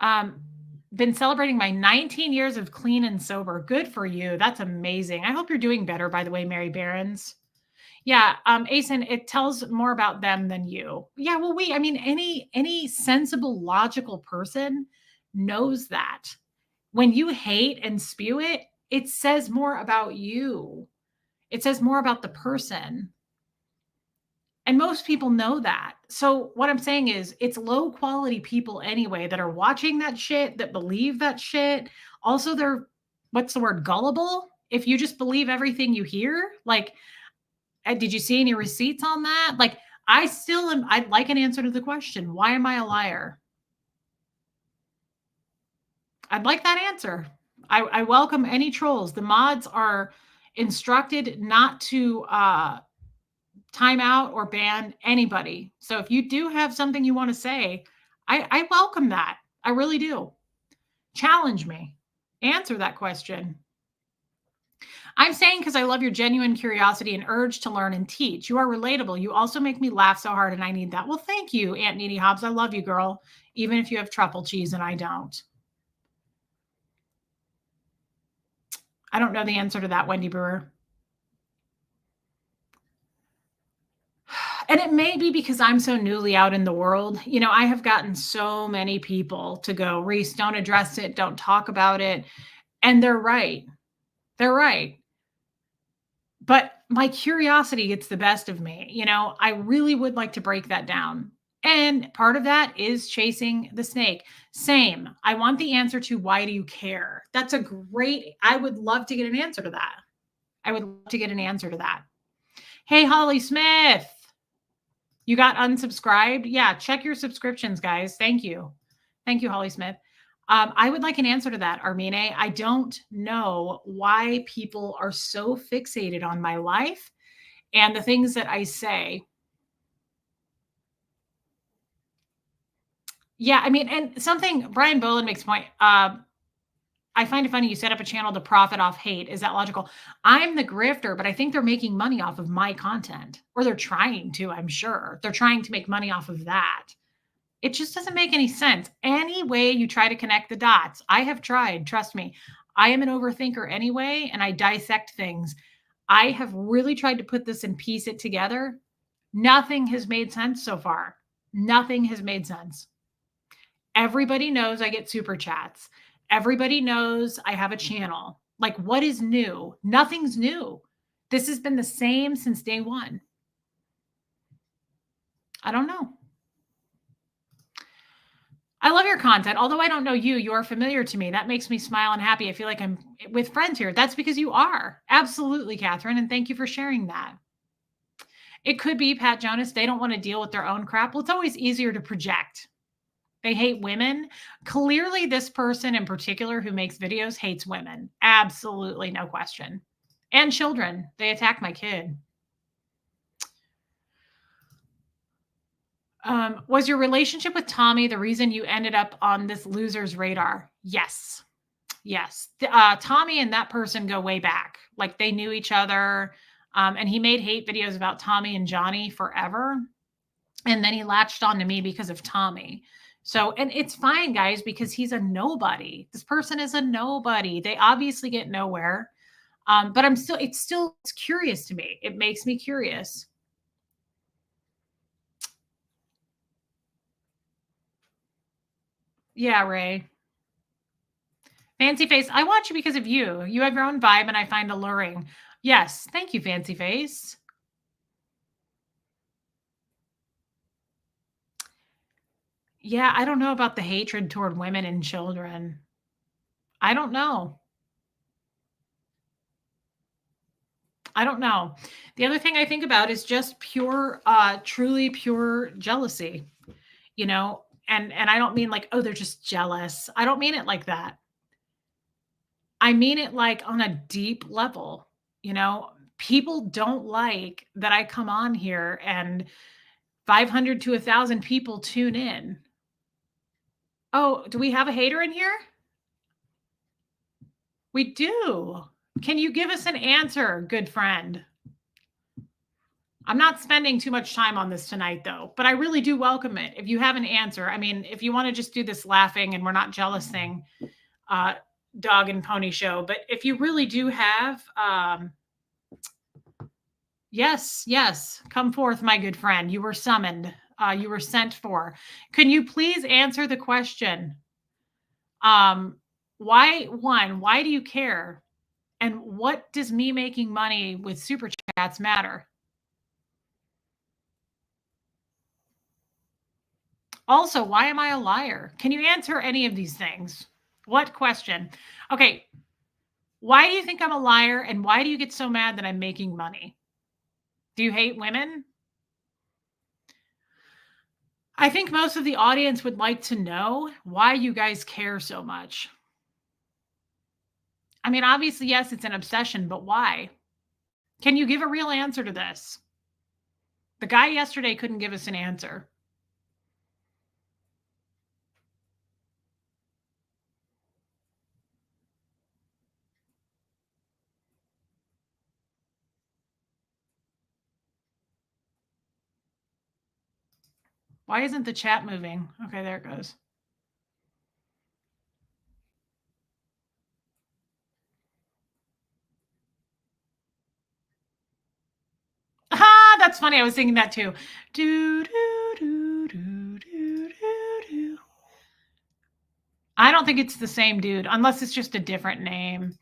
Been celebrating my 19 years of clean and sober. Good for you. That's amazing. I hope you're doing better, by the way, Mary Barons. Yeah, Asen, it tells more about them than you. Yeah, well, any sensible, logical person knows that. When you hate and spew it, it says more about you. It says more about the person. And most people know that. So what I'm saying is it's low quality people anyway that are watching that shit, that believe that shit. Also, they're, what's the word, gullible? If you just believe everything you hear, like, did you see any receipts on that? Like, I'd like an answer to the question, why am I a liar? I'd like that answer. I welcome any trolls. The mods are instructed not to time out or ban anybody. So if you do have something you want to say, I welcome that. I really do. Challenge me. Answer that question. I'm saying because I love your genuine curiosity and urge to learn and teach. You are relatable. You also make me laugh so hard, and I need that. Well, thank you, Aunt Needy Hobbs. I love you, girl, even if you have truffle cheese and I don't. I don't know the answer to that, Wendy Brewer. And it may be because I'm so newly out in the world. I have gotten so many people to go, Reese, don't address it. Don't talk about it. And they're right. They're right. But my curiosity gets the best of me. I really would like to break that down. And part of that is chasing the snake. Same. I want the answer to why do you care? That's I would love to get an answer to that. I would love to get an answer to that. Hey, Holly Smith. You got unsubscribed? Yeah, check your subscriptions, guys. Thank you. Thank you, Holly Smith. I would like an answer to that, Armine. I don't know why people are so fixated on my life and the things that I say. Yeah, and something Brian Boland makes a point. I find it funny you set up a channel to profit off hate. Is that logical? I'm the grifter, but I think they're making money off of my content, or they're trying to, I'm sure. They're trying to make money off of that. It just doesn't make any sense. Any way you try to connect the dots, I have tried, trust me. I am an overthinker anyway, and I dissect things. I have really tried to put this and piece it together. Nothing has made sense so far. Nothing has made sense. Everybody knows I get super chats. Everybody knows I have a channel. Like, what is new? Nothing's new. This has been the same since day one. I don't know. I love your content. Although I don't know you, you are familiar to me. That makes me smile and happy. I feel like I'm with friends here. That's because you are. Absolutely, Catherine. And thank you for sharing that. It could be Pat Jonas. They don't want to deal with their own crap. Well, it's always easier to project. They hate women. Clearly, this person in particular who makes videos hates women. Absolutely, no question. And children. They attack my kid. Was your relationship with Tommy the reason you ended up on this loser's radar? Yes. Yes. Tommy and that person go way back. Like, they knew each other. And he made hate videos about Tommy and Johnny forever. And then he latched on to me because of Tommy. So, and it's fine, guys, because he's a nobody. This person is a nobody. They obviously get nowhere. But it's curious to me. It makes me curious. Yeah, Ray. Fancy Face, I watch you because of you. You have your own vibe and I find alluring. Yes. Thank you, Fancy Face. Yeah, I don't know about the hatred toward women and children. I don't know. I don't know. The other thing I think about is just pure, truly pure jealousy, you know? And I don't mean like, oh, they're just jealous. I don't mean it like that. I mean it like on a deep level, you know? People don't like that I come on here and 500 to 1,000 people tune in. Oh, do we have a hater in here? We do. Can you give us an answer, good friend? I'm not spending too much time on this tonight, though, but I really do welcome it. If you have an answer, I mean, if you want to just do this laughing and we're not jealous thing, uh, dog and pony show, but if you really do have, yes, yes, come forth, my good friend. You were summoned. You were sent for. Can you please answer the question? Um, why do you care? And what does me making money with super chats matter? Also, why am I a liar? Can you answer any of these things? What question? Okay, why do you think I'm a liar and why do you get so mad that I'm making money? Do you hate women? I think most of the audience would like to know why you guys care so much. I mean, obviously, yes, it's an obsession, but why? Can you give a real answer to this? The guy yesterday couldn't give us an answer. Why isn't the chat moving? Okay, there it goes. Ah, that's funny. I was thinking that too. Do, do, do, do, do, do, do. I don't think it's the same dude, unless it's just a different name.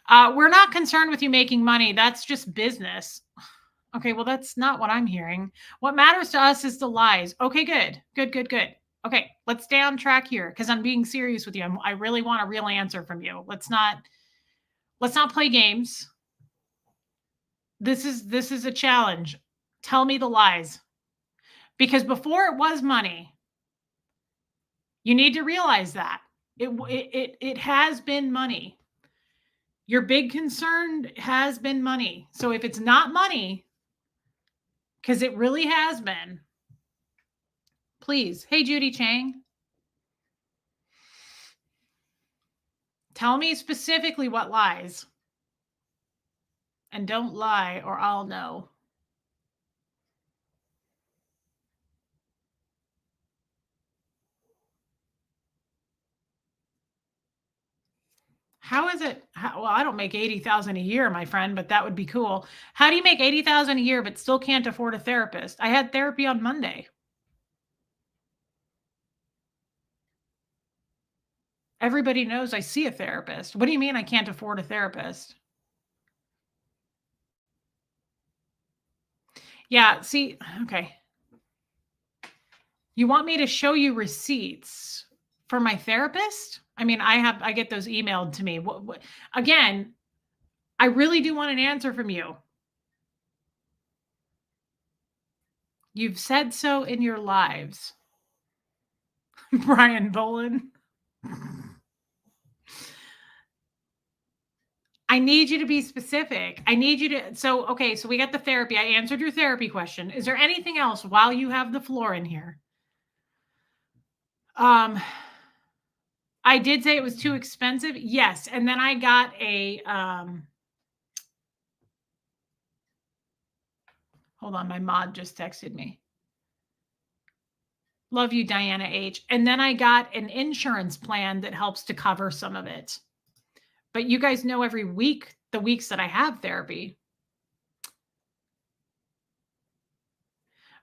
We're not concerned with you making money. That's just business. Okay, well, that's not what I'm hearing. What matters to us is the lies. Okay, good. Good, good, good. Okay, let's stay on track here because I'm being serious with you. I really want a real answer from you. Let's not play games. This is a challenge. Tell me the lies. Because before it was money, you need to realize that. It has been money. Your big concern has been money. So if it's not money, because it really has been, please. Hey, Judy Chang, tell me specifically what lies. And don't lie or I'll know. How is it? Well, I don't make 80,000 a year, my friend, but that would be cool. How do you make 80,000 a year but still can't afford a therapist? I had therapy on Monday. Everybody knows I see a therapist. What do you mean I can't afford a therapist? Yeah, see, okay. You want me to show you receipts for my therapist? I mean, I get those emailed to me. Again, I really do want an answer from you. You've said so in your lives. Brian Boland. I need you to be specific. I need you to. Okay, so we got the therapy. I answered your therapy question. Is there anything else while you have the floor in here? I did say it was too expensive. Yes. And then I got a, hold on. My mod just texted me. Love you, Diana H. And then I got an insurance plan that helps to cover some of it. But you guys know every week, the weeks that I have therapy.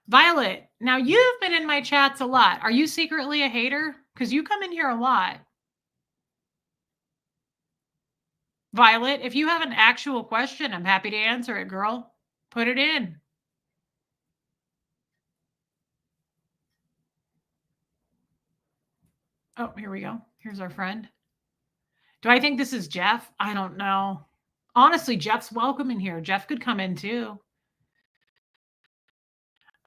Violet, now you've been in my chats a lot. Are you secretly a hater? Because you come in here a lot. Violet, if you have an actual question, I'm happy to answer it, girl. Put it in. Oh, here we go. Here's our friend. Do I think this is Jeff? I don't know. Honestly, Jeff's welcome in here. Jeff could come in too.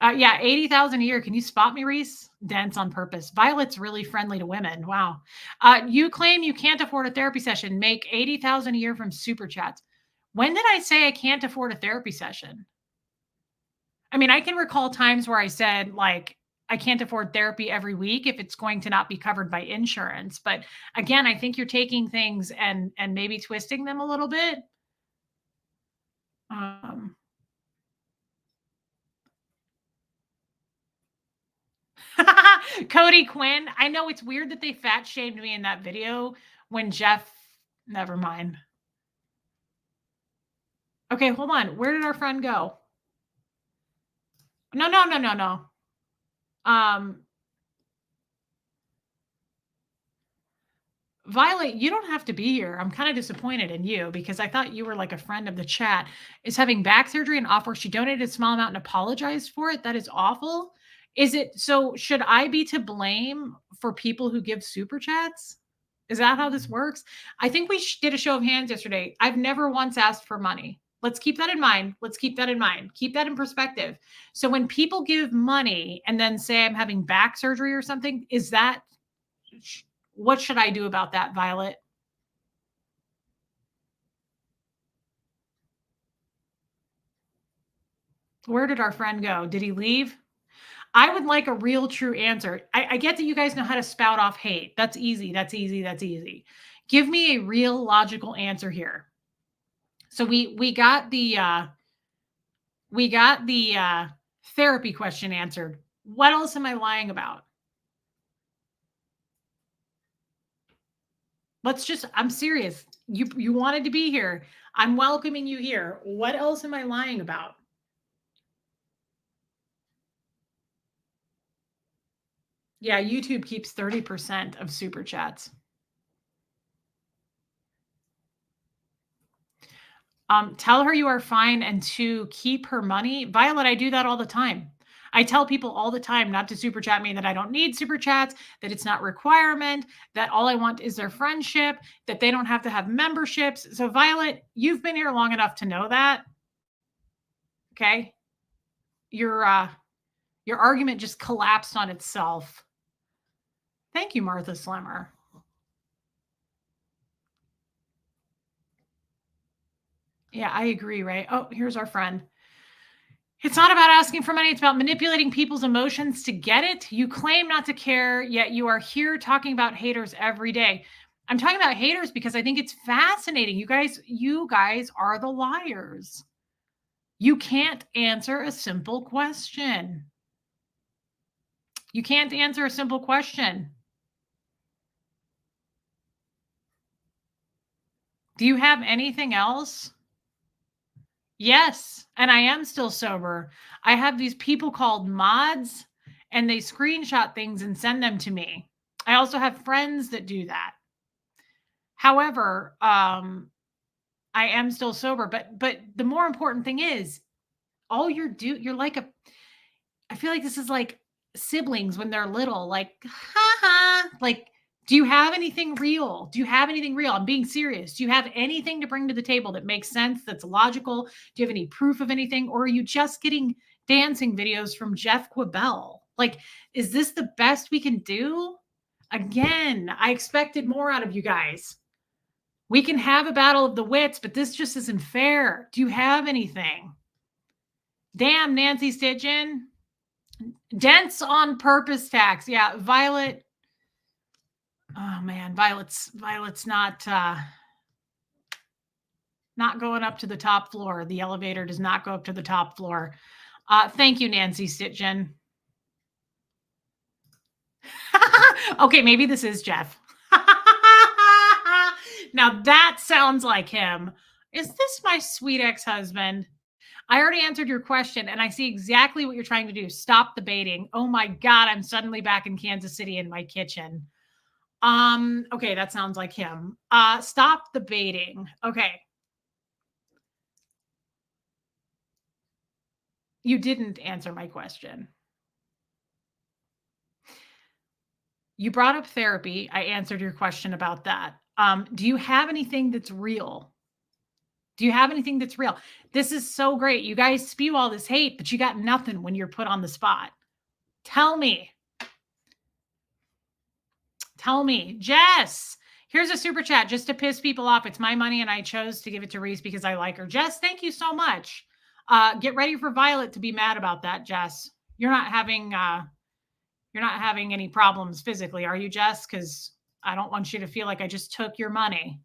Yeah, 80,000 a year. Can you spot me, Reese? Dense on purpose. Violet's really friendly to women. Wow. You claim you can't afford a therapy session. Make 80,000 a year from super chats. When did I say I can't afford a therapy session? I mean, I can recall times where I said, like, I can't afford therapy every week if it's going to not be covered by insurance. But again, I think you're taking things and maybe twisting them a little bit. Um, Cody Quinn. I know it's weird that they fat shamed me in that video when Jeff. Never mind. Okay, hold on. Where did our friend go? No. Violet, you don't have to be here. I'm kind of disappointed in you because I thought you were like a friend of the chat. Is having back surgery and offer she donated a small amount and apologized for it? That is awful. Is it so? Should I be to blame for people who give super chats? Is that how this works? I think we did a show of hands yesterday. I've never once asked for money. Let's keep that in mind. Let's keep that in mind. Keep that in perspective. So when people give money and then say I'm having back surgery or something, is that what should I do about that, Violet? Where did our friend go? Did he leave? I would like a real true answer. I get that you guys know how to spout off hate. That's easy. That's easy. That's easy. Give me a real logical answer here. So we got the therapy question answered. What else am I lying about? I'm serious. You wanted to be here. I'm welcoming you here. What else am I lying about? Yeah, YouTube keeps 30% of super chats. Tell her you are fine and to keep her money. Violet, I do that all the time. I tell people all the time not to super chat me, that I don't need super chats, that it's not requirement, that all I want is their friendship, that they don't have to have memberships. So Violet, you've been here long enough to know that. Okay. Your argument just collapsed on itself. Thank you, Martha Slimmer. Yeah, I agree, right? Oh, here's our friend. It's not about asking for money. It's about manipulating people's emotions to get it. You claim not to care, yet you are here talking about haters every day. I'm talking about haters because I think it's fascinating. You guys are the liars. You can't answer a simple question. You can't answer a simple question. Do you have anything else? Yes, and I am still sober. I have these people called mods, and they screenshot things and send them to me. I also have friends that do that. However, I am still sober, but the more important thing is you're like I feel like this is like siblings when they're little, like, ha ha, like, do you have anything real? Do you have anything real? I'm being serious. Do you have anything to bring to the table that makes sense, that's logical? Do you have any proof of anything? Or are you just getting dancing videos from Jeff Quibell? Like, is this the best we can do? Again, I expected more out of you guys. We can have a battle of the wits, but this just isn't fair. Do you have anything? Damn, Nancy Stitchin. Dense on purpose tax. Yeah, Violet. Oh man, Violet's not going up to the top floor. The elevator does not go up to the top floor. Thank you, Nancy Stitchin. Okay, maybe this is Jeff. Now that sounds like him. Is this my sweet ex-husband? I already answered your question and I see exactly what you're trying to do. Stop the baiting. Oh my God, I'm suddenly back in Kansas City in my kitchen. Okay, that sounds like him. Stop the baiting. Okay. You didn't answer my question. You brought up therapy. I answered your question about that. Do you have anything that's real? Do you have anything that's real? This is so great. You guys spew all this hate, but you got nothing when you're put on the spot. Tell me. Tell me. Jess, here's a super chat just to piss people off. It's my money and I chose to give it to Reese because I like her. Jess, thank you so much. Get ready for Violet to be mad about that, Jess. You're not having any problems physically, are you, Jess? Because I don't want you to feel like I just took your money.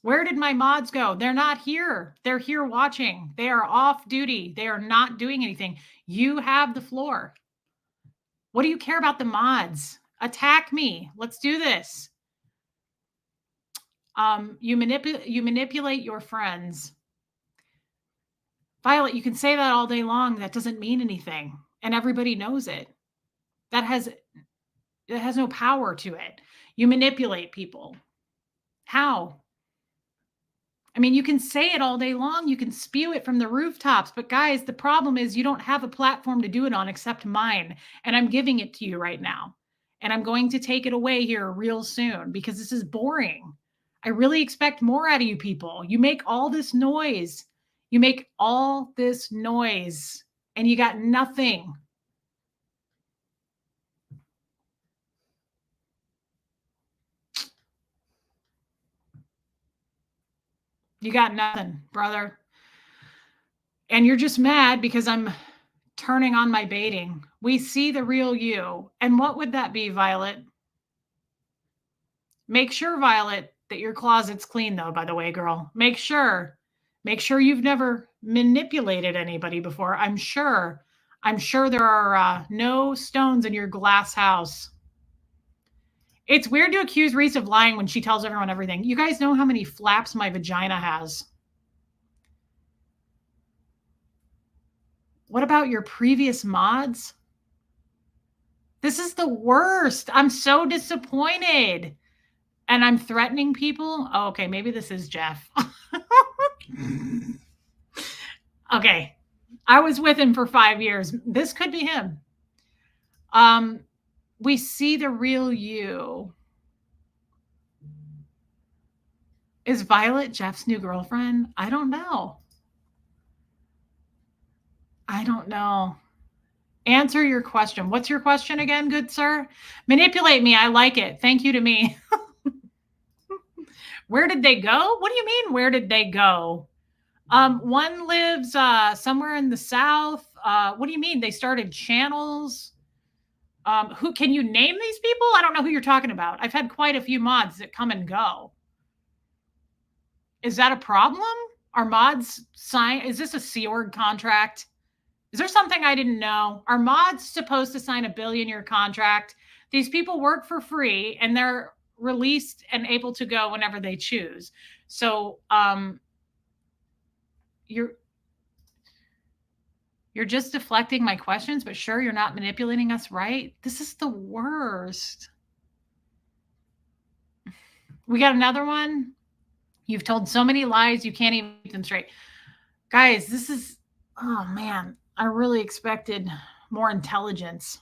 Where did my mods go? They're not here. They're here watching. They are off duty. They are not doing anything. You have the floor. What do you care about the mods? Attack me. Let's do this. You manipulate your friends. Violet, you can say that all day long. That doesn't mean anything. And everybody knows it. It has no power to it. You manipulate people. How? I mean, you can say it all day long. You can spew it from the rooftops. But guys, the problem is you don't have a platform to do it on except mine. And I'm giving it to you right now. And I'm going to take it away here real soon because this is boring. I really expect more out of you people. You make all this noise. You make all this noise and you got nothing. You got nothing, brother. And you're just mad because I'm turning on my baiting. We see the real you. And what would that be, Violet? Make sure, Violet, that your closet's clean, though, by the way, girl. Make sure. Make sure you've never manipulated anybody before. I'm sure there are no stones in your glass house. It's weird to accuse Reese of lying when she tells everyone everything. You guys know how many flaps my vagina has. What about your previous mods? This is the worst. I'm so disappointed. And I'm threatening people? Oh, okay, maybe this is Jeff. Okay. I was with him for 5 years. This could be him. We see the real you. Is Violet Jeff's new girlfriend? I don't know. Answer your question. What's your question again, good sir? Manipulate me. I like it. Thank you to me. Where did they go? What do you mean, where did they go? One lives somewhere in the South. What do you mean? They started channels? Who can you name these people? I don't know who you're talking about. I've had quite a few mods that come and go. Is that a problem? Are mods sign? Is this a Sea Org contract? Is there something I didn't know? Are mods supposed to sign a billion-year contract? These people work for free and they're released and able to go whenever they choose. So you're just deflecting my questions, but sure, you're not manipulating us, right? This is the worst. We got another one. You've told so many lies, you can't even keep them straight. Guys, this is, oh man, I really expected more intelligence.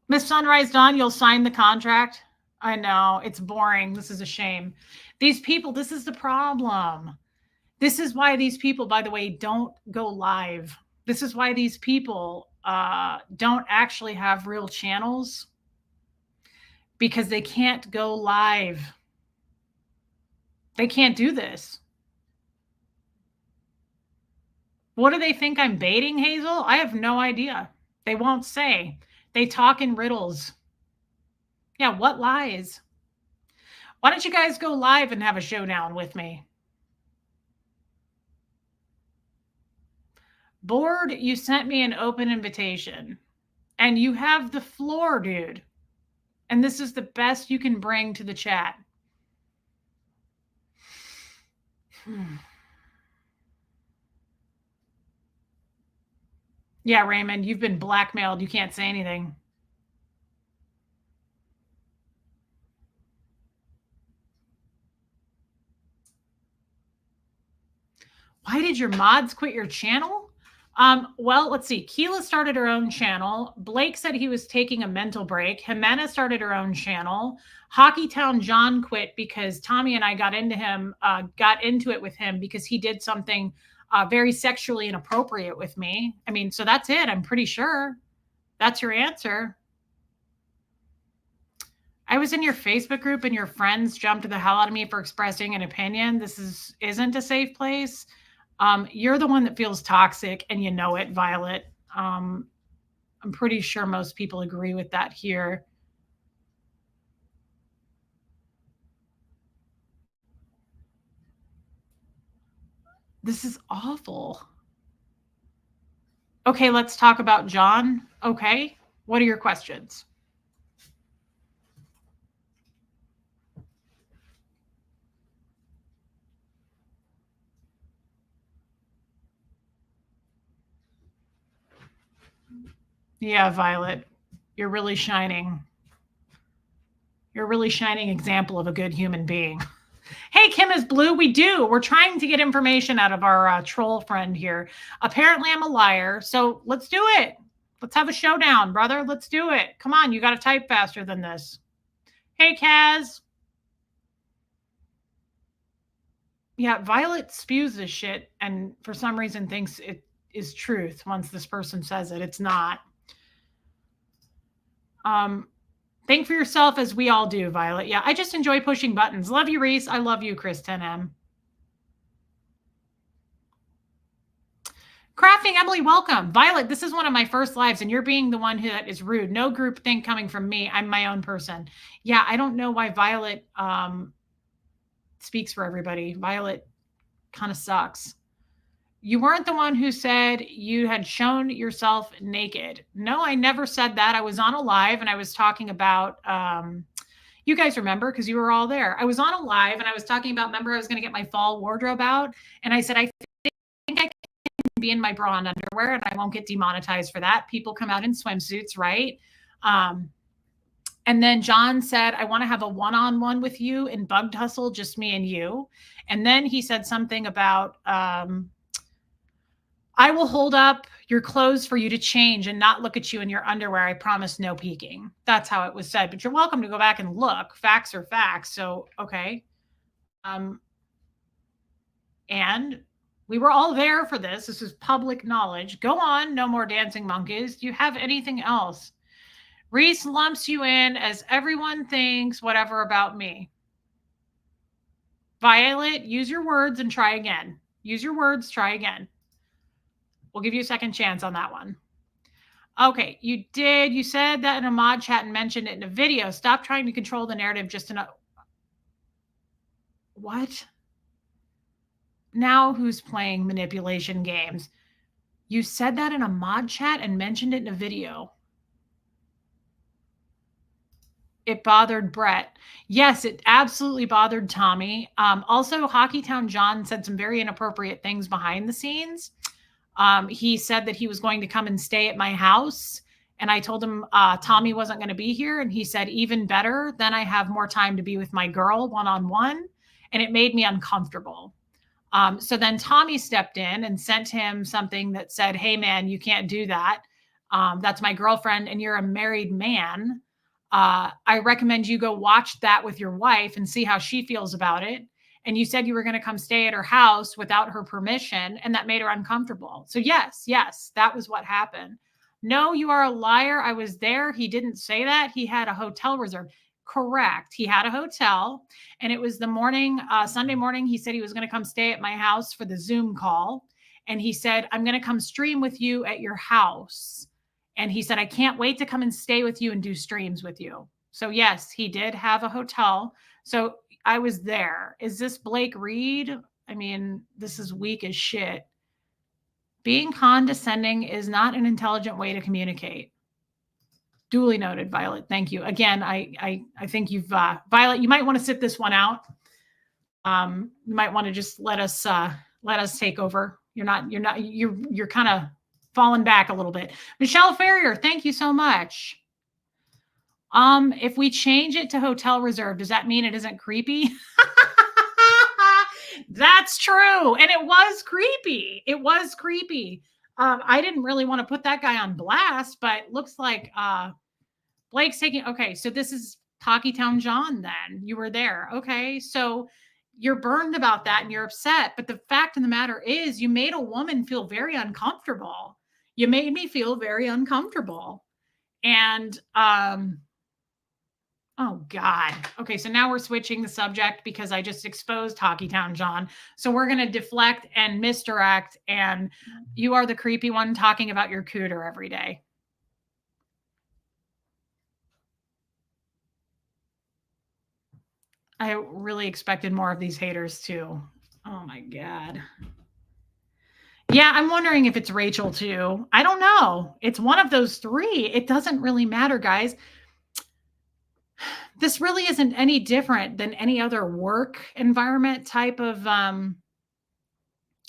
Miss Sunrise Dawn, you'll sign the contract. I know, it's boring. This is a shame. These people, this is the problem. This is why these people, by the way, don't go live. This is why these people don't actually have real channels because they can't go live. They can't do this. What do they think I'm baiting, Hazel? I have no idea. They won't say. They talk in riddles. Yeah, what lies? Why don't you guys go live and have a showdown with me? Board, you sent me an open invitation. And you have the floor, dude. And this is the best you can bring to the chat. Yeah, Raymond, you've been blackmailed. You can't say anything. Why did your mods quit your channel? Well, let's see. Keela started her own channel. Blake said he was taking a mental break. Jimena started her own channel. Hockeytown John quit because Tommy and I got into it with him because he did something very sexually inappropriate with me. I mean, so that's it. I'm pretty sure that's your answer. I was in your Facebook group and your friends jumped the hell out of me for expressing an opinion. This isn't a safe place. You're the one that feels toxic and you know it, Violet. I'm pretty sure most people agree with that here. This is awful. Okay, let's talk about John. Okay, what are your questions? Yeah, Violet, you're really shining. You're a really shining example of a good human being. Hey, Kim is blue. We do. We're trying to get information out of our troll friend here. Apparently, I'm a liar. So let's do it. Let's have a showdown, brother. Let's do it. Come on. You got to type faster than this. Hey, Kaz. Yeah, Violet spews this shit and for some reason thinks it is truth once this person says it. It's not. Think for yourself as we all do, Violet. Yeah, I just enjoy pushing buttons. Love you, Reese. I love you, Chris 10M. Crafting Emily, welcome. Violet, this is one of my first lives, and you're being the one that is rude. No group thing coming from me. I'm my own person. Yeah, I don't know why Violet speaks for everybody. Violet kind of sucks. You weren't the one who said you had shown yourself naked. No, I never said that. I was on a live and I was talking about you guys remember because you were all there. I was on a live and I was talking about, remember, I was going to get my fall wardrobe out. And I said, I think I can be in my bra and underwear and I won't get demonetized for that. People come out in swimsuits, right? And then John said, I want to have a one-on-one with you in Bug Tussle, just me and you. And then he said something about, I will hold up your clothes for you to change and not look at you in your underwear. I promise no peeking. That's how it was said, but you're welcome to go back and look. Facts are facts. So, okay. And we were all there for this. This is public knowledge. Go on. No more dancing monkeys. Do you have anything else? Reese lumps you in as everyone thinks whatever about me. Violet, use your words and try again. Use your words, try again. We'll give you a second chance on that one. Okay, you did. You said that in a mod chat and mentioned it in a video. Stop trying to control the narrative just enough. What? Now who's playing manipulation games? You said that in a mod chat and mentioned it in a video. It bothered Brett. Yes, it absolutely bothered Tommy. Also, Hockeytown John said some very inappropriate things behind the scenes. He said that he was going to come and stay at my house. And I told him Tommy wasn't going to be here. And he said, even better, then I have more time to be with my girl one-on-one. And it made me uncomfortable. So then Tommy stepped in and sent him something that said, hey, man, you can't do that. That's my girlfriend and you're a married man. I recommend you go watch that with your wife and see how she feels about it. And you said you were going to come stay at her house without her permission, and that made her uncomfortable. So yes, that was what happened. No, you are a liar. I was there. He didn't say that. He had a hotel reserved. Correct. He had a hotel, and it was the morning, Sunday morning. He said he was going to come stay at my house for the Zoom call. And he said, I'm going to come stream with you at your house. And he said, I can't wait to come and stay with you and do streams with you. So yes, he did have a hotel. So I was there. Is this Blake Reed? I mean, this is weak as shit. Being condescending is not an intelligent way to communicate. Duly noted, Violet. Thank you. Again, I think you've, Violet, you might want to sit this one out. You might want to just let us take over. You're kind of falling back a little bit. Michelle Ferrier, thank you so much. If we change it to hotel reserve, does that mean it isn't creepy? That's true. And it was creepy. It was creepy. I didn't really want to put that guy on blast, but looks like Blake's taking. Okay, so this is Hockey Town John. Then you were there. Okay, so you're burned about that and you're upset. But the fact of the matter is, you made a woman feel very uncomfortable. You made me feel very uncomfortable, and oh God. Okay, so now we're switching the subject because I just exposed Hockey Town John. So we're going to deflect and misdirect, and you are the creepy one talking about your cooter every day. I really expected more of these haters too. Oh my God. Yeah, I'm wondering if it's Rachel too. I don't know. It's one of those three. It doesn't really matter, guys. This really isn't any different than any other work environment type of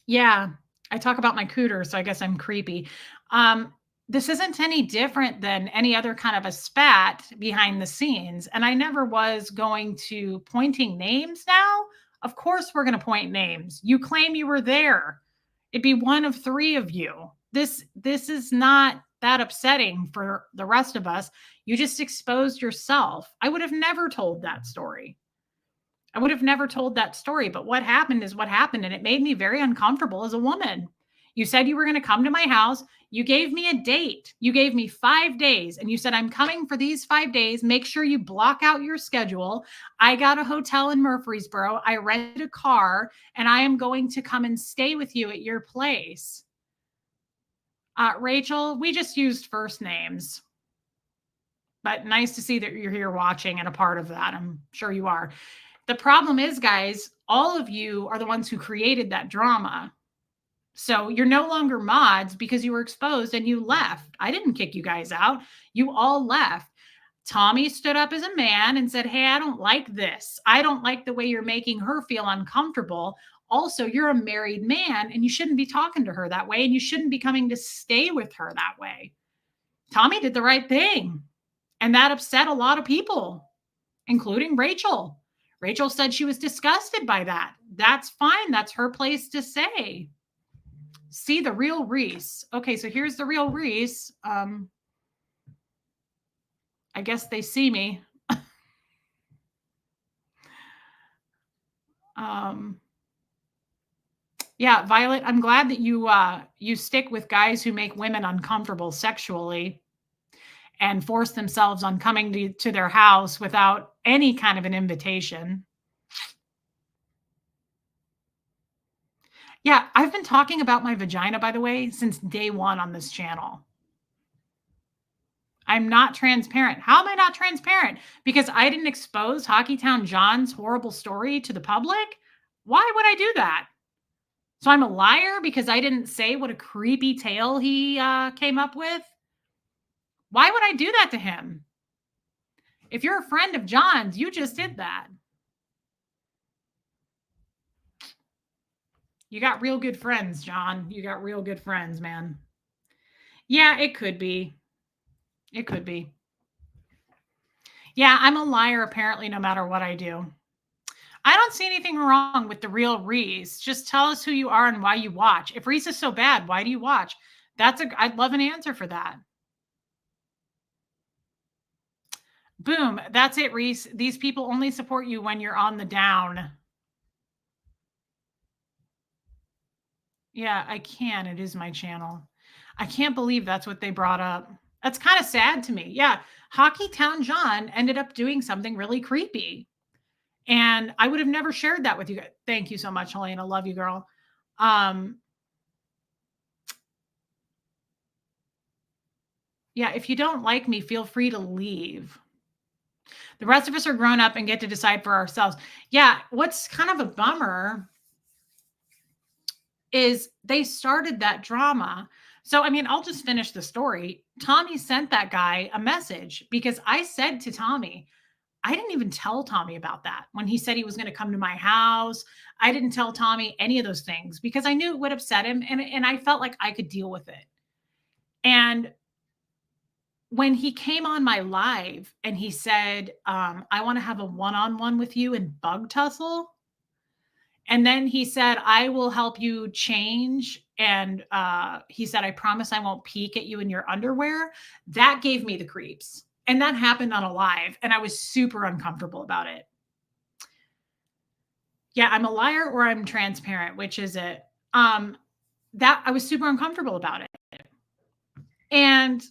yeah, I talk about my cooter, so I guess I'm creepy. Um, this isn't any different than any other kind of a spat behind the scenes. And I never was going to pointing names now. Of course, we're going to point names. You claim you were there. It'd be one of three of you. This is not that upsetting for the rest of us. You just exposed yourself. I would have never told that story. I would have never told that story, but what happened is what happened, and it made me very uncomfortable as a woman. You said you were going to come to my house. You gave me a date. You gave me 5 days, and you said, I'm coming for these 5 days. Make sure you block out your schedule. I got a hotel in Murfreesboro. I rented a car, and I am going to come and stay with you at your place. Rachel, we just used first names, but nice to see that you're here watching and a part of that. I'm sure you are. The problem is, guys, all of you are the ones who created that drama. So you're no longer mods because you were exposed and you left. I didn't kick you guys out. You all left. Tommy stood up as a man and said, hey, I don't like this. I don't like the way you're making her feel uncomfortable. Also, you're a married man and you shouldn't be talking to her that way. And you shouldn't be coming to stay with her that way. Tommy did the right thing. And that upset a lot of people, including Rachel. Rachel said she was disgusted by that. That's fine. That's her place to say. See the real Reese. Okay, so here's the real Reese. I guess they see me. Yeah, Violet, I'm glad that you stick with guys who make women uncomfortable sexually and force themselves on coming to their house without any kind of an invitation. Yeah, I've been talking about my vagina, by the way, since day one on this channel. I'm not transparent. How am I not transparent? Because I didn't expose Hockey Town John's horrible story to the public? Why would I do that? So I'm a liar because I didn't say what a creepy tale he came up with? Why would I do that to him? If you're a friend of John's, you just did that. You got real good friends, John. You got real good friends, man. Yeah, it could be. It could be. Yeah, I'm a liar apparently no matter what I do. I don't see anything wrong with the real Reese. Just tell us who you are and why you watch. If Reese is so bad, why do you watch? I'd love an answer for that. Boom. That's it, Reese. These people only support you when you're on the down. Yeah, I can. It is my channel. I can't believe that's what they brought up. That's kind of sad to me. Yeah. Hockey Town John ended up doing something really creepy. And I would have never shared that with you guys. Thank you so much, Helena. Love you, girl. Yeah, if you don't like me, feel free to leave. The rest of us are grown up and get to decide for ourselves. Yeah, what's kind of a bummer is they started that drama. So, I mean, I'll just finish the story. Tommy sent that guy a message because I said to Tommy, I didn't even tell Tommy about that. When he said he was going to come to my house, I didn't tell Tommy any of those things because I knew it would upset him and I felt like I could deal with it. And when he came on my live and he said, I want to have a one-on-one with you and bug tussle. And then he said, I will help you change. And he said, I promise I won't peek at you in your underwear. That gave me the creeps. And that happened on a live. And I was super uncomfortable about it. Yeah, I'm a liar or I'm transparent. Which is it? That I was super uncomfortable about it. And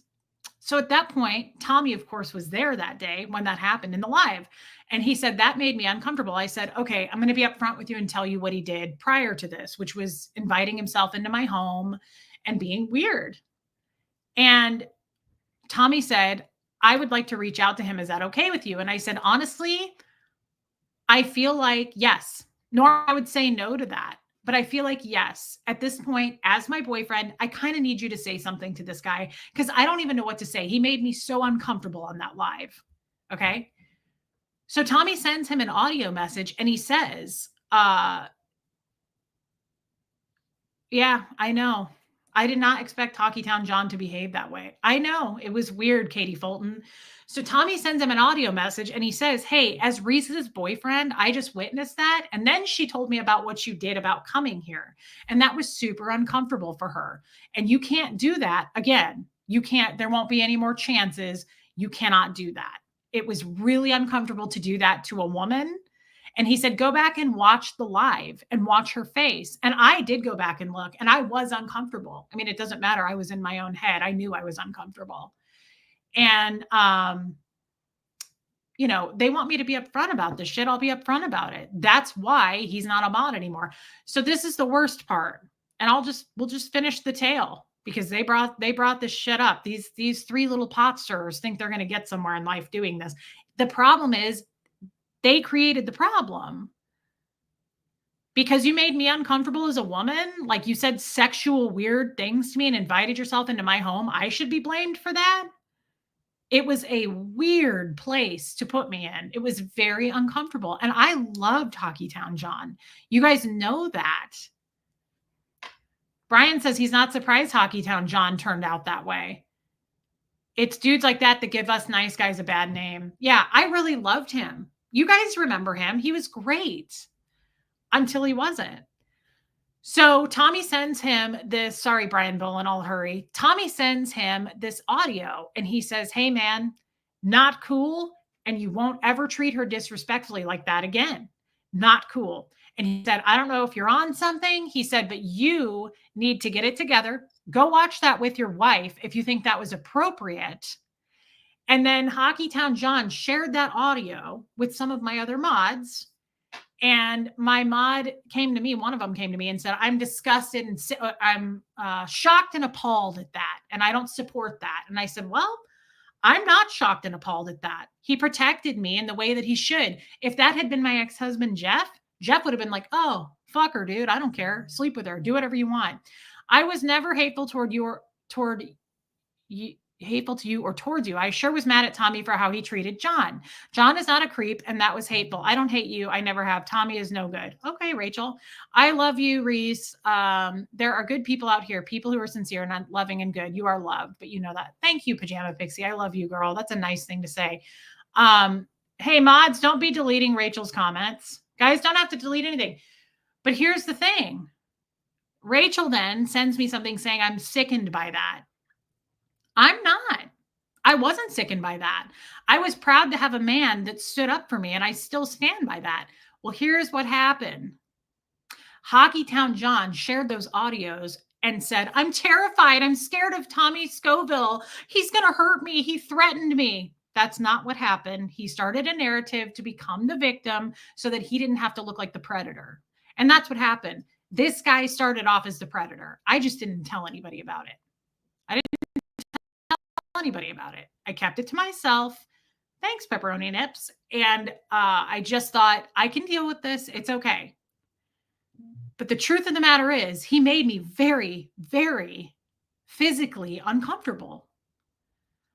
so at that point, Tommy, of course, was there that day when that happened in the live. And he said, that made me uncomfortable. I said, okay, I'm going to be upfront with you and tell you what he did prior to this, which was inviting himself into my home and being weird. And Tommy said, I would like to reach out to him. Is that okay with you? And I said, honestly, I feel like yes, nor I would say no to that. But I feel like, yes, at this point, as my boyfriend, I kind of need you to say something to this guy because I don't even know what to say. He made me so uncomfortable on that live. Okay. So Tommy sends him an audio message and he says, yeah, I know. I did not expect Hockeytown John to behave that way. I know. It was weird, Katie Fulton. So Tommy sends him an audio message and he says, hey, as Reese's boyfriend, I just witnessed that. And then she told me about what you did about coming here. And that was super uncomfortable for her. And you can't do that again. You can't, there won't be any more chances. You cannot do that. It was really uncomfortable to do that to a woman. And he said, go back and watch the live and watch her face. And I did go back and look and I was uncomfortable. I mean, it doesn't matter. I was in my own head. I knew I was uncomfortable. And, you know, they want me to be upfront about this shit. I'll be upfront about it. That's why he's not a mod anymore. So this is the worst part. And we'll just finish the tale because they brought this shit up. These three little pot stirrers think they're going to get somewhere in life doing this. The problem is they created the problem because you made me uncomfortable as a woman. Like you said sexual weird things to me and invited yourself into my home. I should be blamed for that. It was a weird place to put me in. It was very uncomfortable. And I loved Hockeytown John. You guys know that. Brian says he's not surprised Hockeytown John turned out that way. It's dudes like that that give us nice guys a bad name. Yeah, I really loved him. You guys remember him. He was great until he wasn't. So Tommy sends him this, sorry, Brian Boland, I'll hurry. Tommy sends him this audio and he says, hey man, not cool. And you won't ever treat her disrespectfully like that again. Not cool. And he said, I don't know if you're on something. He said, but you need to get it together. Go watch that with your wife if you think that was appropriate. And then Hockeytown John shared that audio with some of my other mods. And my mod came to me, one of them came to me and said, I'm disgusted and I'm shocked and appalled at that. And I don't support that. And I said, well, I'm not shocked and appalled at that. He protected me in the way that he should. If that had been my ex-husband, Jeff would have been like, oh, fuck her, dude. I don't care. Sleep with her. Do whatever you want. I was never hateful toward you or towards you. I sure was mad at Tommy for how he treated John. John is not a creep, and that was hateful. I don't hate you. I never have. Tommy is no good. Okay, Rachel. I love you, Reese. There are good people out here, people who are sincere and loving and good. You are loved, but you know that. Thank you, Pajama Pixie. I love you, girl. That's a nice thing to say. Hey, mods, don't be deleting Rachel's comments. Guys, don't have to delete anything. But here's the thing. Rachel then sends me something saying I'm sickened by that. I'm not. I wasn't sickened by that. I was proud to have a man that stood up for me, and I still stand by that. Well, here's what happened. Hockeytown John shared those audios and said, I'm terrified. I'm scared of Tommy Scoville. He's going to hurt me. He threatened me. That's not what happened. He started a narrative to become the victim so that he didn't have to look like the predator. And that's what happened. This guy started off as the predator. I just didn't tell anybody about it. I didn't tell anybody about it. I kept it to myself. Thanks, Pepperoni Nips. And I just thought, I can deal with this. It's okay. But the truth of the matter is, he made me very, very physically uncomfortable.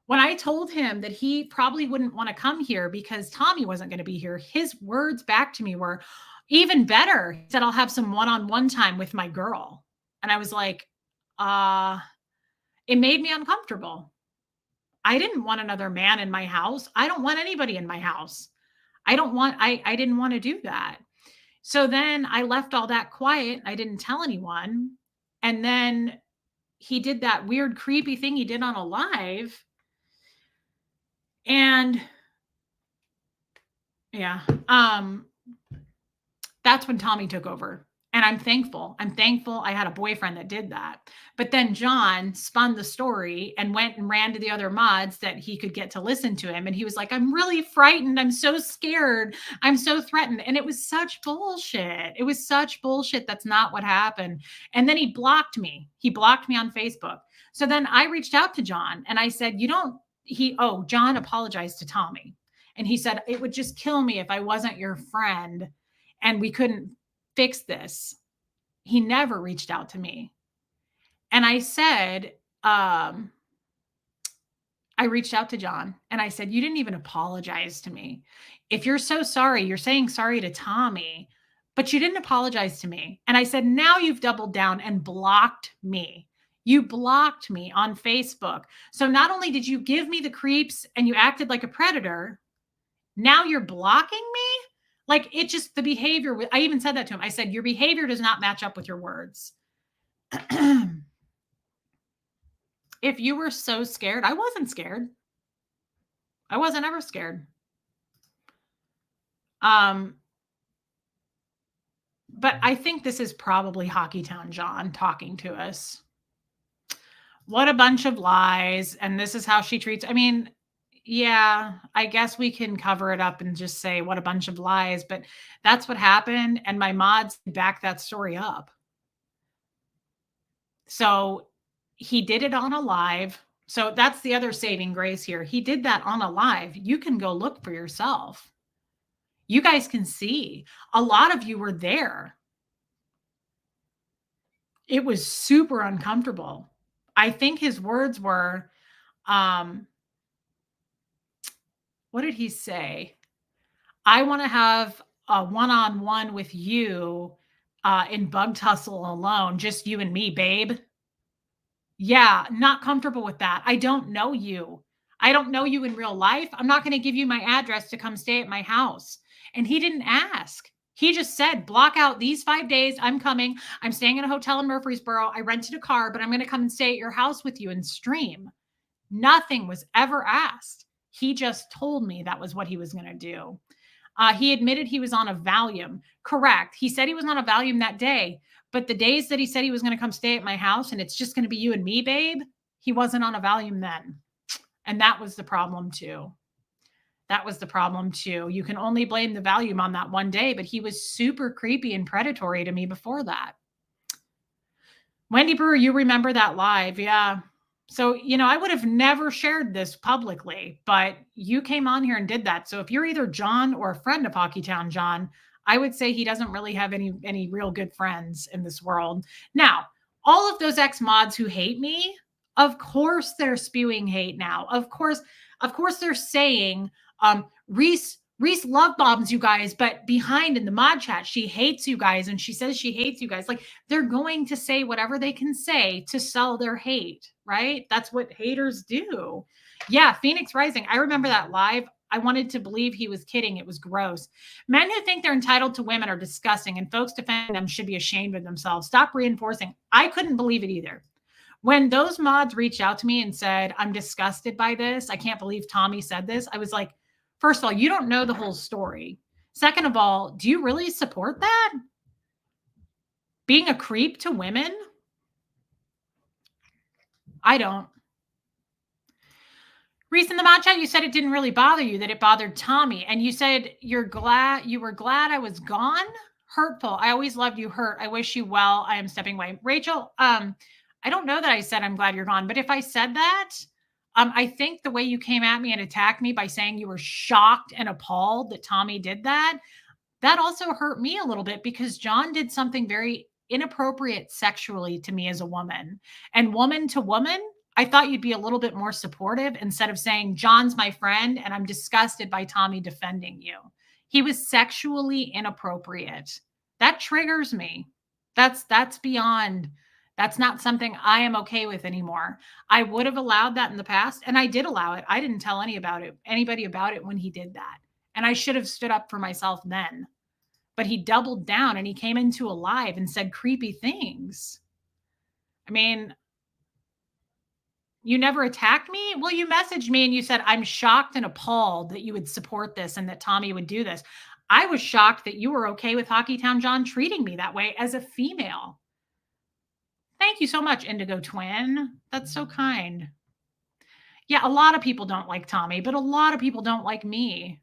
When I told him that he probably wouldn't want to come here because Tommy wasn't going to be here, his words back to me were even better. He said, I'll have some one-on-one time with my girl. And I was like, it made me uncomfortable. I didn't want another man in my house. I don't want anybody in my house. I didn't want to do that. So then I left all that quiet. I didn't tell anyone. And then he did that weird, creepy thing he did on a live. And yeah, that's when Tommy took over. And I'm thankful. I'm thankful I had a boyfriend that did that. But then John spun the story and went and ran to the other mods that he could get to listen to him. And he was like, I'm really frightened. I'm so scared. I'm so threatened. And it was such bullshit. It was such bullshit. That's not what happened. And then he blocked me. He blocked me on Facebook. So then I reached out to John and I said, John apologized to Tommy. And he said, it would just kill me if I wasn't your friend and we couldn't fix this. He never reached out to me. And I said, I reached out to John and I said, you didn't even apologize to me. If you're so sorry, you're saying sorry to Tommy, but you didn't apologize to me. And I said, now you've doubled down and blocked me. You blocked me on Facebook. So not only did you give me the creeps and you acted like a predator, now you're blocking me? Like it just, the behavior, I even said that to him. I said, your behavior does not match up with your words. If you were so scared, I wasn't scared. I wasn't ever scared. But I think this is probably Hockeytown John talking to us. What a bunch of lies. And this is how she treats. I mean, yeah, I guess we can cover it up and just say what a bunch of lies, but that's what happened. And my mods back that story up. So he did it on a live. So that's the other saving grace here. He did that on a live. You can go look for yourself. You guys can see. A lot of you were there. It was super uncomfortable. I think his words were, what did he say? I want to have a one-on-one with you in Bug Tussle alone, just you and me, babe. Yeah, not comfortable with that. I don't know you. I don't know you in real life. I'm not going to give you my address to come stay at my house. And he didn't ask. He just said, block out these 5 days. I'm coming. I'm staying in a hotel in Murfreesboro. I rented a car, but I'm going to come and stay at your house with you and stream. Nothing was ever asked. He just told me that was what he was going to do. He admitted he was on a Valium. Correct. He said he was on a Valium that day, but the days that he said he was going to come stay at my house and it's just going to be you and me, babe, he wasn't on a Valium then. And that was the problem too. That was the problem too. You can only blame the Valium on that one day, but he was super creepy and predatory to me before that. Wendy Brewer, you remember that live. Yeah. So, I would have never shared this publicly, but you came on here and did that. So if you're either John or a friend of Hockeytown John, I would say he doesn't really have any real good friends in this world. Now, all of those ex-mods who hate me, of course they're spewing hate now. Of course they're saying, Reese love bombs you guys, but behind in the mod chat, she hates you guys. And she says she hates you guys. Like they're going to say whatever they can say to sell their hate, right? That's what haters do. Yeah. Phoenix Rising. I remember that live. I wanted to believe he was kidding. It was gross. Men who think they're entitled to women are disgusting and folks defending them should be ashamed of themselves. Stop reinforcing. I couldn't believe it either. When those mods reached out to me and said, I'm disgusted by this. I can't believe Tommy said this. I was like, first of all, you don't know the whole story. Second of all, do you really support that? Being a creep to women? I don't. Reese, in the mod chat, you said it didn't really bother you, that it bothered Tommy. And you said you were glad I was gone? Hurtful. I always loved you, hurt. I wish you well. I am stepping away. Rachel, I don't know that I said I'm glad you're gone, but if I said that, I think the way you came at me and attacked me by saying you were shocked and appalled that Tommy did that, that also hurt me a little bit because John did something very inappropriate sexually to me as a woman. And woman to woman, I thought you'd be a little bit more supportive instead of saying, John's my friend and I'm disgusted by Tommy defending you. He was sexually inappropriate. That triggers me. That's beyond. That's not something I am okay with anymore. I would have allowed that in the past, and I did allow it. I didn't tell anybody about it when he did that. And I should have stood up for myself then. but he doubled down and he came into a live and said creepy things. I mean, you never attacked me? Well, you messaged me and you said, I'm shocked and appalled that you would support this and that Tommy would do this. I was shocked that you were okay with Hockeytown John treating me that way as a female. Thank you so much, Indigo Twin. That's so kind. Yeah, a lot of people don't like Tommy, but a lot of people don't like me.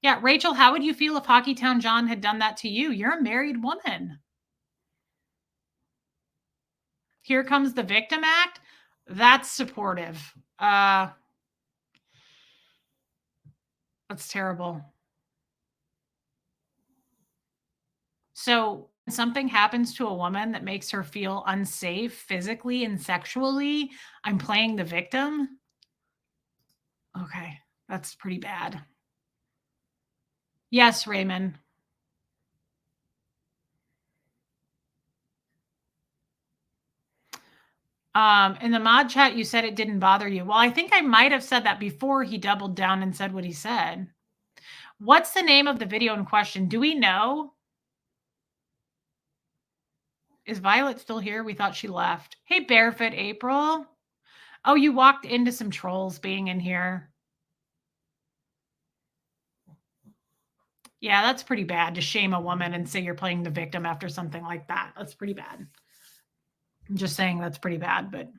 Yeah, Rachel, how would you feel if Hockeytown John had done that to you? You're a married woman. Here comes the victim act. That's supportive. That's terrible. So when something happens to a woman that makes her feel unsafe physically and sexually, I'm playing the victim. Okay, that's pretty bad. Yes, Raymond. In the mod chat, you said it didn't bother you. Well, I think I might have said that before he doubled down and said what he said. What's the name of the video in question? Do we know? Is Violet still here? We thought she left. Hey, Barefoot April. Oh, you walked into some trolls being in here. Yeah, that's pretty bad to shame a woman and say you're playing the victim after something like that. That's pretty bad. I'm just saying that's pretty bad, but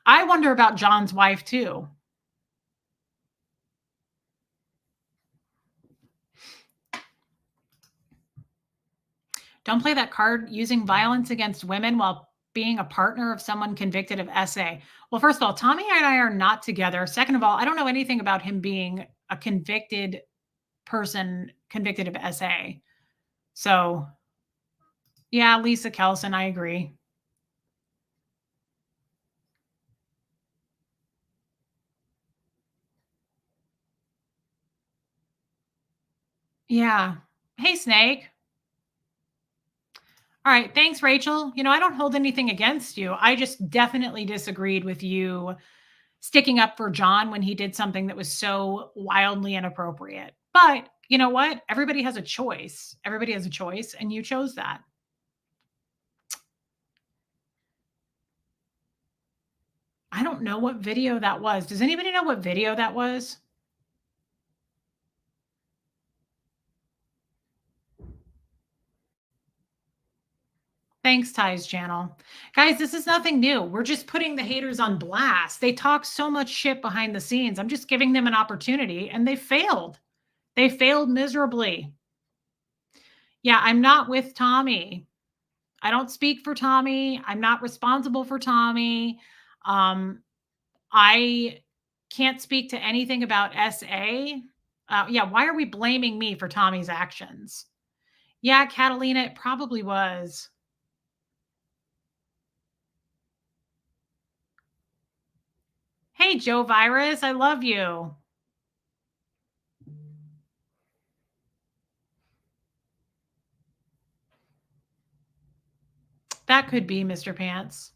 I wonder about John's wife too. Don't play that card using violence against women while being a partner of someone convicted of SA. Well, first of all, Tommy and I are not together. Second of all, I don't know anything about him being a convicted person convicted of SA. So, yeah, Lisa Kelson, I agree. Yeah. Hey, Snake. All right. Thanks, Rachel. I don't hold anything against you. I just definitely disagreed with you sticking up for John when he did something that was so wildly inappropriate. But you know what? Everybody has a choice. Everybody has a choice, and you chose that. I don't know what video that was. Does anybody know what video that was? Thanks, Ty's channel. Guys, this is nothing new. We're just putting the haters on blast. They talk so much shit behind the scenes. I'm just giving them an opportunity, and they failed. They failed miserably. Yeah, I'm not with Tommy. I don't speak for Tommy. I'm not responsible for Tommy. I can't speak to anything about SA. Yeah, why are we blaming me for Tommy's actions? Yeah, Catalina, it probably was. Hey, Joe Virus, I love you. That could be Mr. Pants.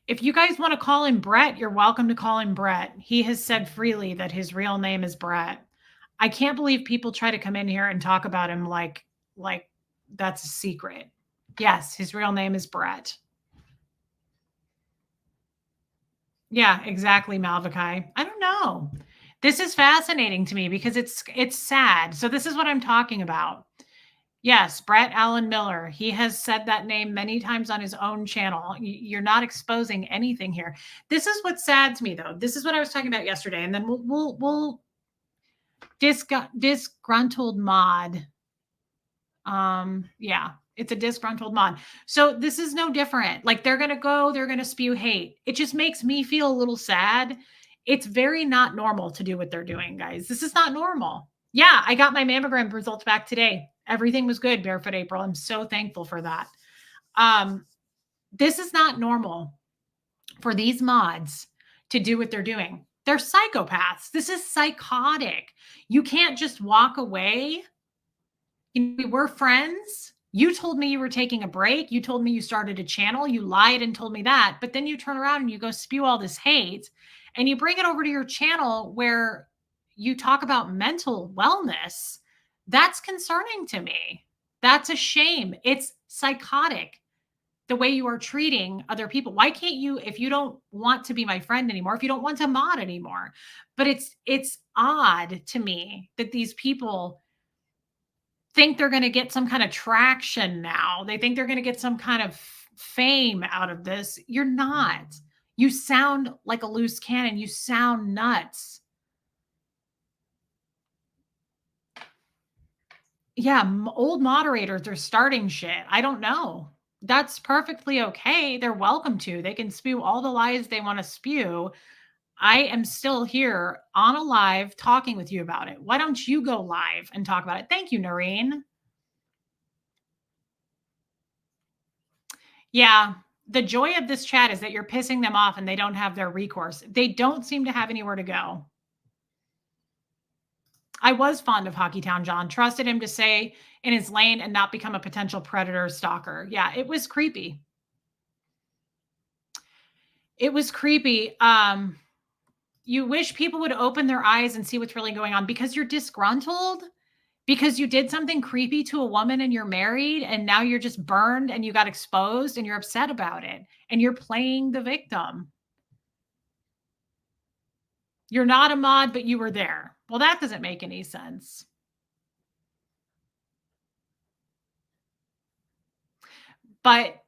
If you guys want to call him Brett, you're welcome to call him Brett. He has said freely that his real name is Brett. I can't believe people try to come in here and talk about him like that's a secret. Yes, his real name is Brett. Yeah, exactly, Malvakai. I don't know. This is fascinating to me because it's sad. So this is what I'm talking about. Yes, Brett Allen Miller. He has said that name many times on his own channel. You're not exposing anything here. This is what saddens me, though. This is what I was talking about yesterday, and then we'll disgruntled mod. Yeah, it's a disgruntled mod. So this is no different. Like they're gonna spew hate. It just makes me feel a little sad. It's very not normal to do what they're doing, guys. This is not normal. Yeah, I got my mammogram results back today. Everything was good, Barefoot April. I'm so thankful for that. This is not normal for these mods to do what they're doing. They're psychopaths. This is psychotic. You can't just walk away. We were friends. You told me you were taking a break. You told me you started a channel. You lied and told me that. But then you turn around and you go spew all this hate and you bring it over to your channel where you talk about mental wellness. That's concerning to me. That's a shame. It's psychotic the way you are treating other people. Why can't you, if you don't want to be my friend anymore, if you don't want to mod anymore? But it's odd to me that these people think they're going to get some kind of traction now. They think they're going to get some kind of fame out of this. You're not. You sound like a loose cannon. You sound nuts. Yeah, old moderators are starting shit. I don't know. That's perfectly okay. They're welcome to. They can spew all the lies they want to spew. I am still here on a live talking with you about it. Why don't you go live and talk about it? Thank you, Noreen. Yeah, the joy of this chat is that you're pissing them off and they don't have their recourse. They don't seem to have anywhere to go. I was fond of Hockey Town John, trusted him to stay in his lane and not become a potential predator stalker. Yeah, it was creepy. It was creepy. You wish people would open their eyes and see what's really going on because you're disgruntled, because you did something creepy to a woman and you're married and now you're just burned and you got exposed and you're upset about it and you're playing the victim. You're not a mod, but you were there. Well, that doesn't make any sense. But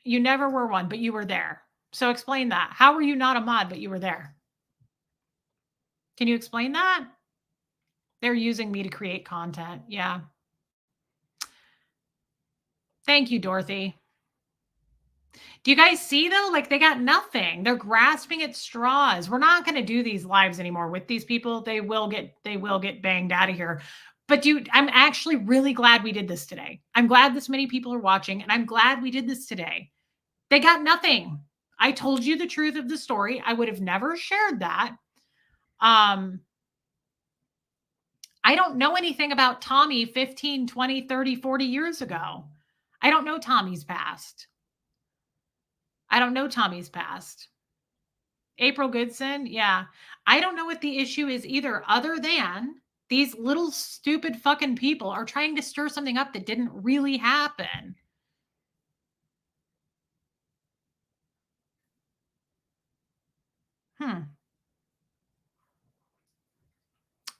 you never were one, but you were there. So explain that. How were you not a mod, but you were there? Can you explain that? They're using me to create content. Yeah. Thank you, Dorothy. Do you guys see though? Like they got nothing. They're grasping at straws. We're not going to do these lives anymore with these people. They will get banged out of here. But dude, I'm actually really glad we did this today. I'm glad this many people are watching and I'm glad we did this today. They got nothing. I told you the truth of the story. I would have never shared that. I don't know anything about Tommy 15, 20, 30, 40 years ago. I don't know Tommy's past. I don't know Tommy's past. April Goodson, yeah. I don't know what the issue is either, other than these little stupid fucking people are trying to stir something up that didn't really happen.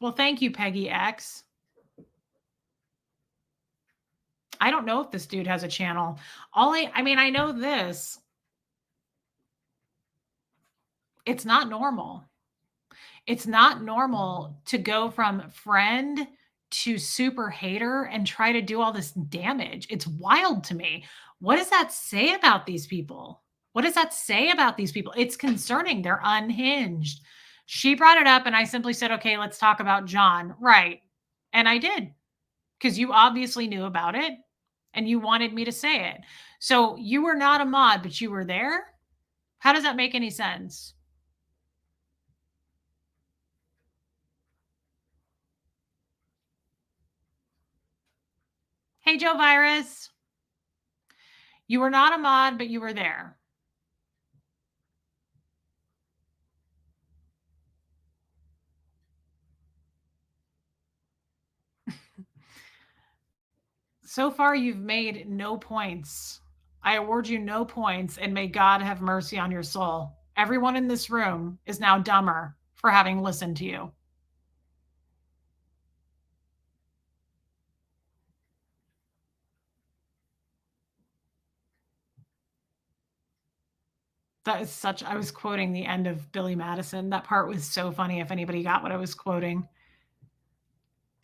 Well, thank you, Peggy X. I don't know if this dude has a channel. I mean, I know this. It's not normal. It's not normal to go from friend to super hater and try to do all this damage. It's wild to me. What does that say about these people? What does that say about these people? It's concerning. They're unhinged. She brought it up and I simply said, okay, let's talk about John. Right. And I did, because you obviously knew about it and you wanted me to say it. So you were not a mod, but you were there. How does that make any sense? Hey, Joe Virus. You were not a mod, but you were there. So far, you've made no points. I award you no points, and may God have mercy on your soul. Everyone in this room is now dumber for having listened to you. That is such, I was quoting the end of Billy Madison. That part was so funny if anybody got what I was quoting.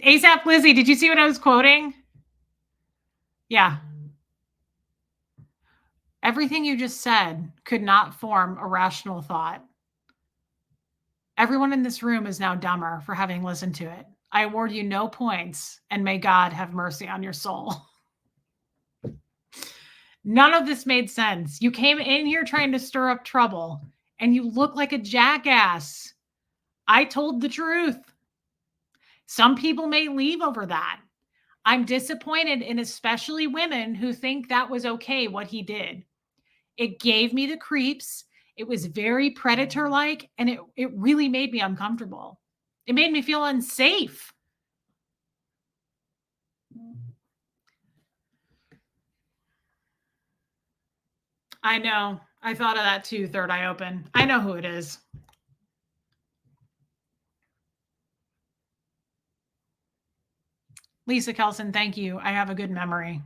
ASAP Lizzie, did you see what I was quoting? Yeah. Everything you just said could not form a rational thought. Everyone in this room is now dumber for having listened to it. I award you no points, and may God have mercy on your soul. None of this made sense. You came in here trying to stir up trouble, and you look like a jackass. I told the truth. Some people may leave over that. I'm disappointed in especially women who think that was okay what he did. It gave me the creeps. It was very predator-like, and it really made me uncomfortable. It made me feel unsafe. I know. I thought of that too, third eye open. I know who it is. Lisa Kelson, thank you. I have a good memory.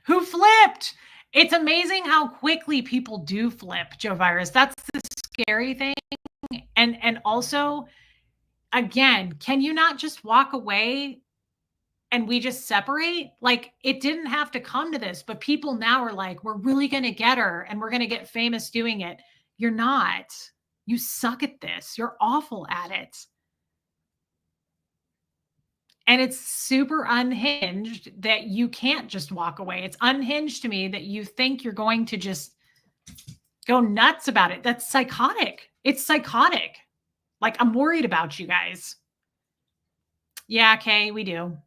Who flipped? It's amazing how quickly people do flip, Joe Virus. That's the scary thing. And also, again, can you not just walk away and we just separate? Like, it didn't have to come to this, but people now are like, we're really going to get her and we're going to get famous doing it. You're not. You suck at this. You're awful at it. And it's super unhinged that you can't just walk away. It's unhinged to me that you think you're going to just go nuts about it. That's psychotic. It's psychotic. Like, I'm worried about you guys. Yeah, Kay, we do.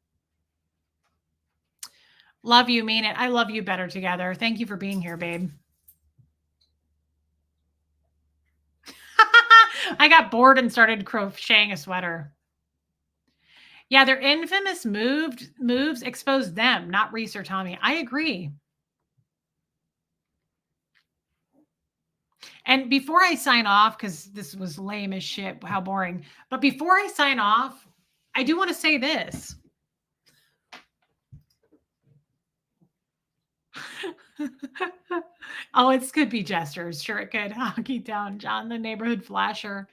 Love you, mean it. I love you better together. Thank you for being here, babe. I got bored and started crocheting a sweater. Yeah, their infamous moves exposed them, not Reese or Tommy. I agree. And before I sign off, because this was lame as shit, how boring. But before I sign off, I do want to say this. Oh, it could be gestures. Sure, it could. Hockey Town, John, the neighborhood flasher.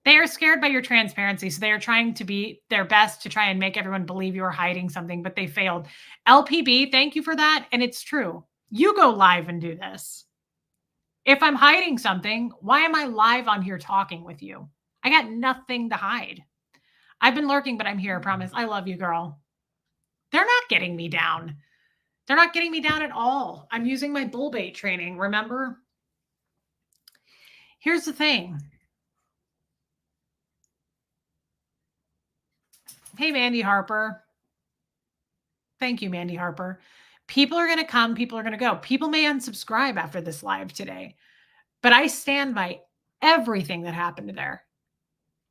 They are scared by your transparency. So they are trying to be their best to try and make everyone believe you are hiding something, but they failed. LPB, thank you for that. And it's true. You go live and do this. If I'm hiding something, why am I live on here talking with you? I got nothing to hide. I've been lurking, but I'm here. I promise. I love you, girl. They're not getting me down. They're not getting me down at all. I'm using my bull bait training, remember? Here's the thing. Hey, Mandy Harper. Thank you, Mandy Harper. People are going to come. People are going to go. People may unsubscribe after this live today, but I stand by everything that happened there.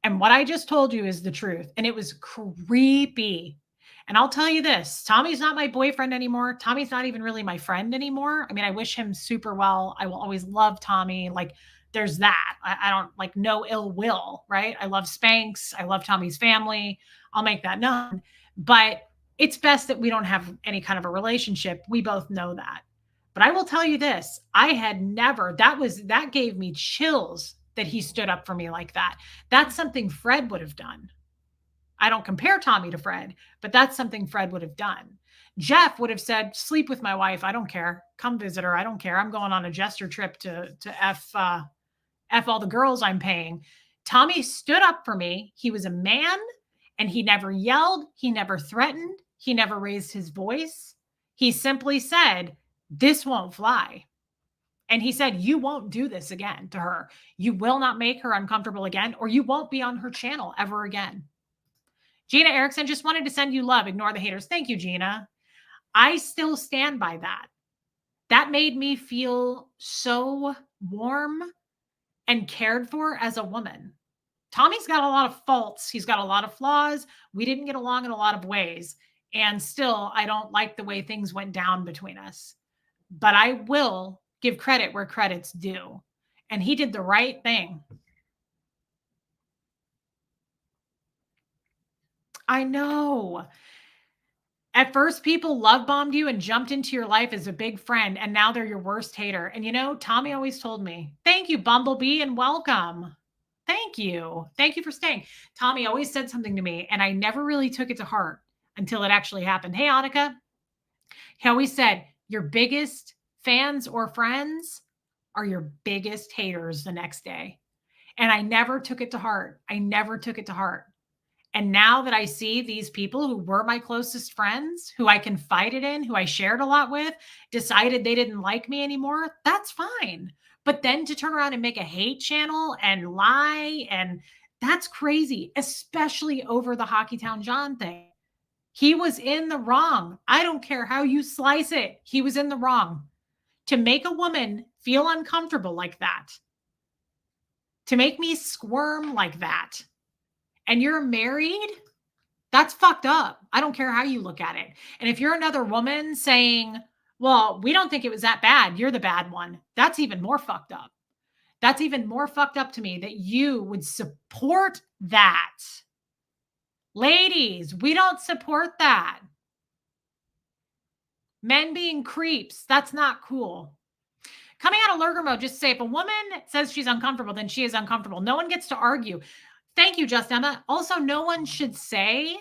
And what I just told you is the truth. And it was creepy. And I'll tell you this, Tommy's not my boyfriend anymore. Tommy's not even really my friend anymore. I mean, I wish him super well. I will always love Tommy. Like, there's that. I don't like no ill will, right? I love Spanx. I love Tommy's family. I'll make that known. But it's best that we don't have any kind of a relationship. We both know that. But I will tell you this, I had never, that gave me chills that he stood up for me like that. That's something Fred would have done. I don't compare Tommy to Fred, but that's something Fred would have done. Jeff would have said, sleep with my wife. I don't care. Come visit her. I don't care. I'm going on a jester trip to F all the girls I'm paying. Tommy stood up for me. He was a man and he never yelled. He never threatened. He never raised his voice. He simply said, this won't fly. And he said, you won't do this again to her. You will not make her uncomfortable again, or you won't be on her channel ever again. Gina Erickson just wanted to send you love. Ignore the haters. Thank you, Gina. I still stand by that. That made me feel so warm and cared for as a woman. Tommy's got a lot of faults. He's got a lot of flaws. We didn't get along in a lot of ways. And still, I don't like the way things went down between us. But I will give credit where credit's due. And he did the right thing. I know. At first, people love bombed you and jumped into your life as a big friend, and now they're your worst hater. And you know, Tommy always told me, thank you, Bumblebee, and welcome. Thank you. Thank you for staying. Tommy always said something to me, and I never really took it to heart until it actually happened. Hey, Annika. He always said, your biggest fans or friends are your biggest haters the next day. And I never took it to heart. I never took it to heart. And now that I see these people who were my closest friends, who I confided in, who I shared a lot with, decided they didn't like me anymore, that's fine. But then to turn around and make a hate channel and lie, and that's crazy, especially over the Hockeytown John thing. He was in the wrong. I don't care how you slice it. He was in the wrong. To make a woman feel uncomfortable like that, to make me squirm like that. And you're married? That's fucked up. I don't care how you look at it. And if you're another woman saying, well, we don't think it was that bad, you're the bad one, that's even more fucked up. That's even more fucked up to me that you would support that. Ladies, we don't support that. Men being creeps, that's not cool. Coming out of lurker mode, just say if a woman says she's uncomfortable, then she is uncomfortable. No one gets to argue. Thank you, Just Emma. Also, no one should say,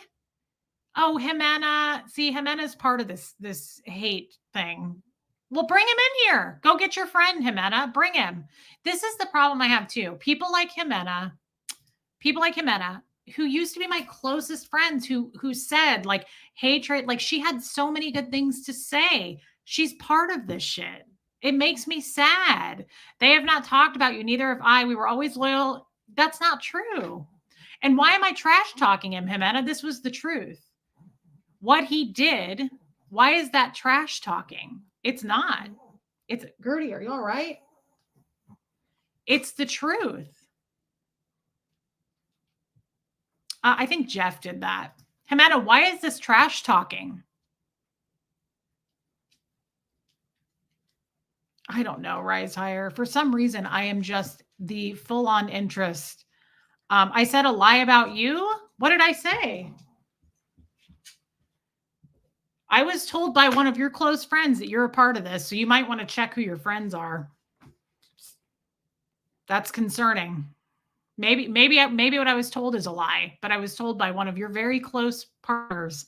oh, Jimena, see, Jimena's part of this hate thing. Well, bring him in here. Go get your friend, Jimena. Bring him. This is the problem I have too. People like Jimena, who used to be my closest friends, who said like hatred, like she had so many good things to say. She's part of this shit. It makes me sad. They have not talked about you. Neither have I. We were always loyal. That's not true. And why am I trash talking him, Jimena? This was the truth. What he did, why is that trash talking? It's not. It's Gertie, are you all right? It's the truth. I think Jeff did that. Jimena, why is this trash talking? I don't know, Rise Higher. For some reason, I am just the full-on interest. I said a lie about you? What did I say? I was told by one of your close friends that you're a part of this, so you might want to check who your friends are. That's concerning. Maybe what I was told is a lie, but I was told by one of your very close partners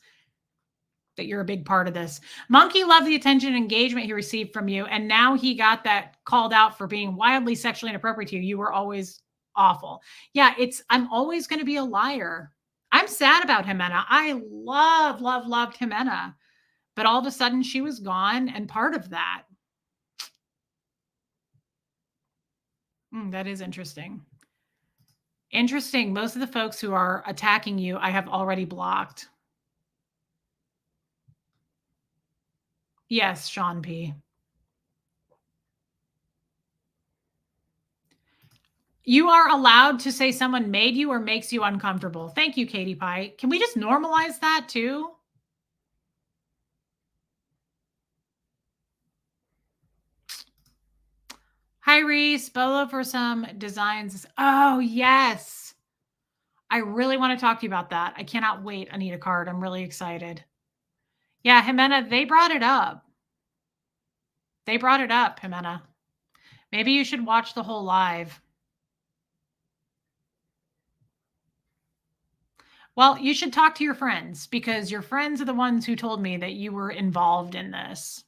that you're a big part of this. Monkey loved the attention and engagement he received from you, and now he got that called out for being wildly sexually inappropriate to you. You were always awful. Yeah, I'm always going to be a liar. I'm sad about Jimena. I loved Jimena, but all of a sudden she was gone, and part of that. That is interesting. Interesting. Most of the folks who are attacking you, I have already blocked. Yes, Sean P. You are allowed to say someone made you or makes you uncomfortable. Thank you, Katie Pie. Can we just normalize that too? Hi, Reese. Bolo for some designs. Oh, yes. I really want to talk to you about that. I cannot wait. I need a card. I'm really excited. Yeah, Jimena, they brought it up. Jimena. Maybe you should watch the whole live. Well, you should talk to your friends because your friends are the ones who told me that you were involved in this.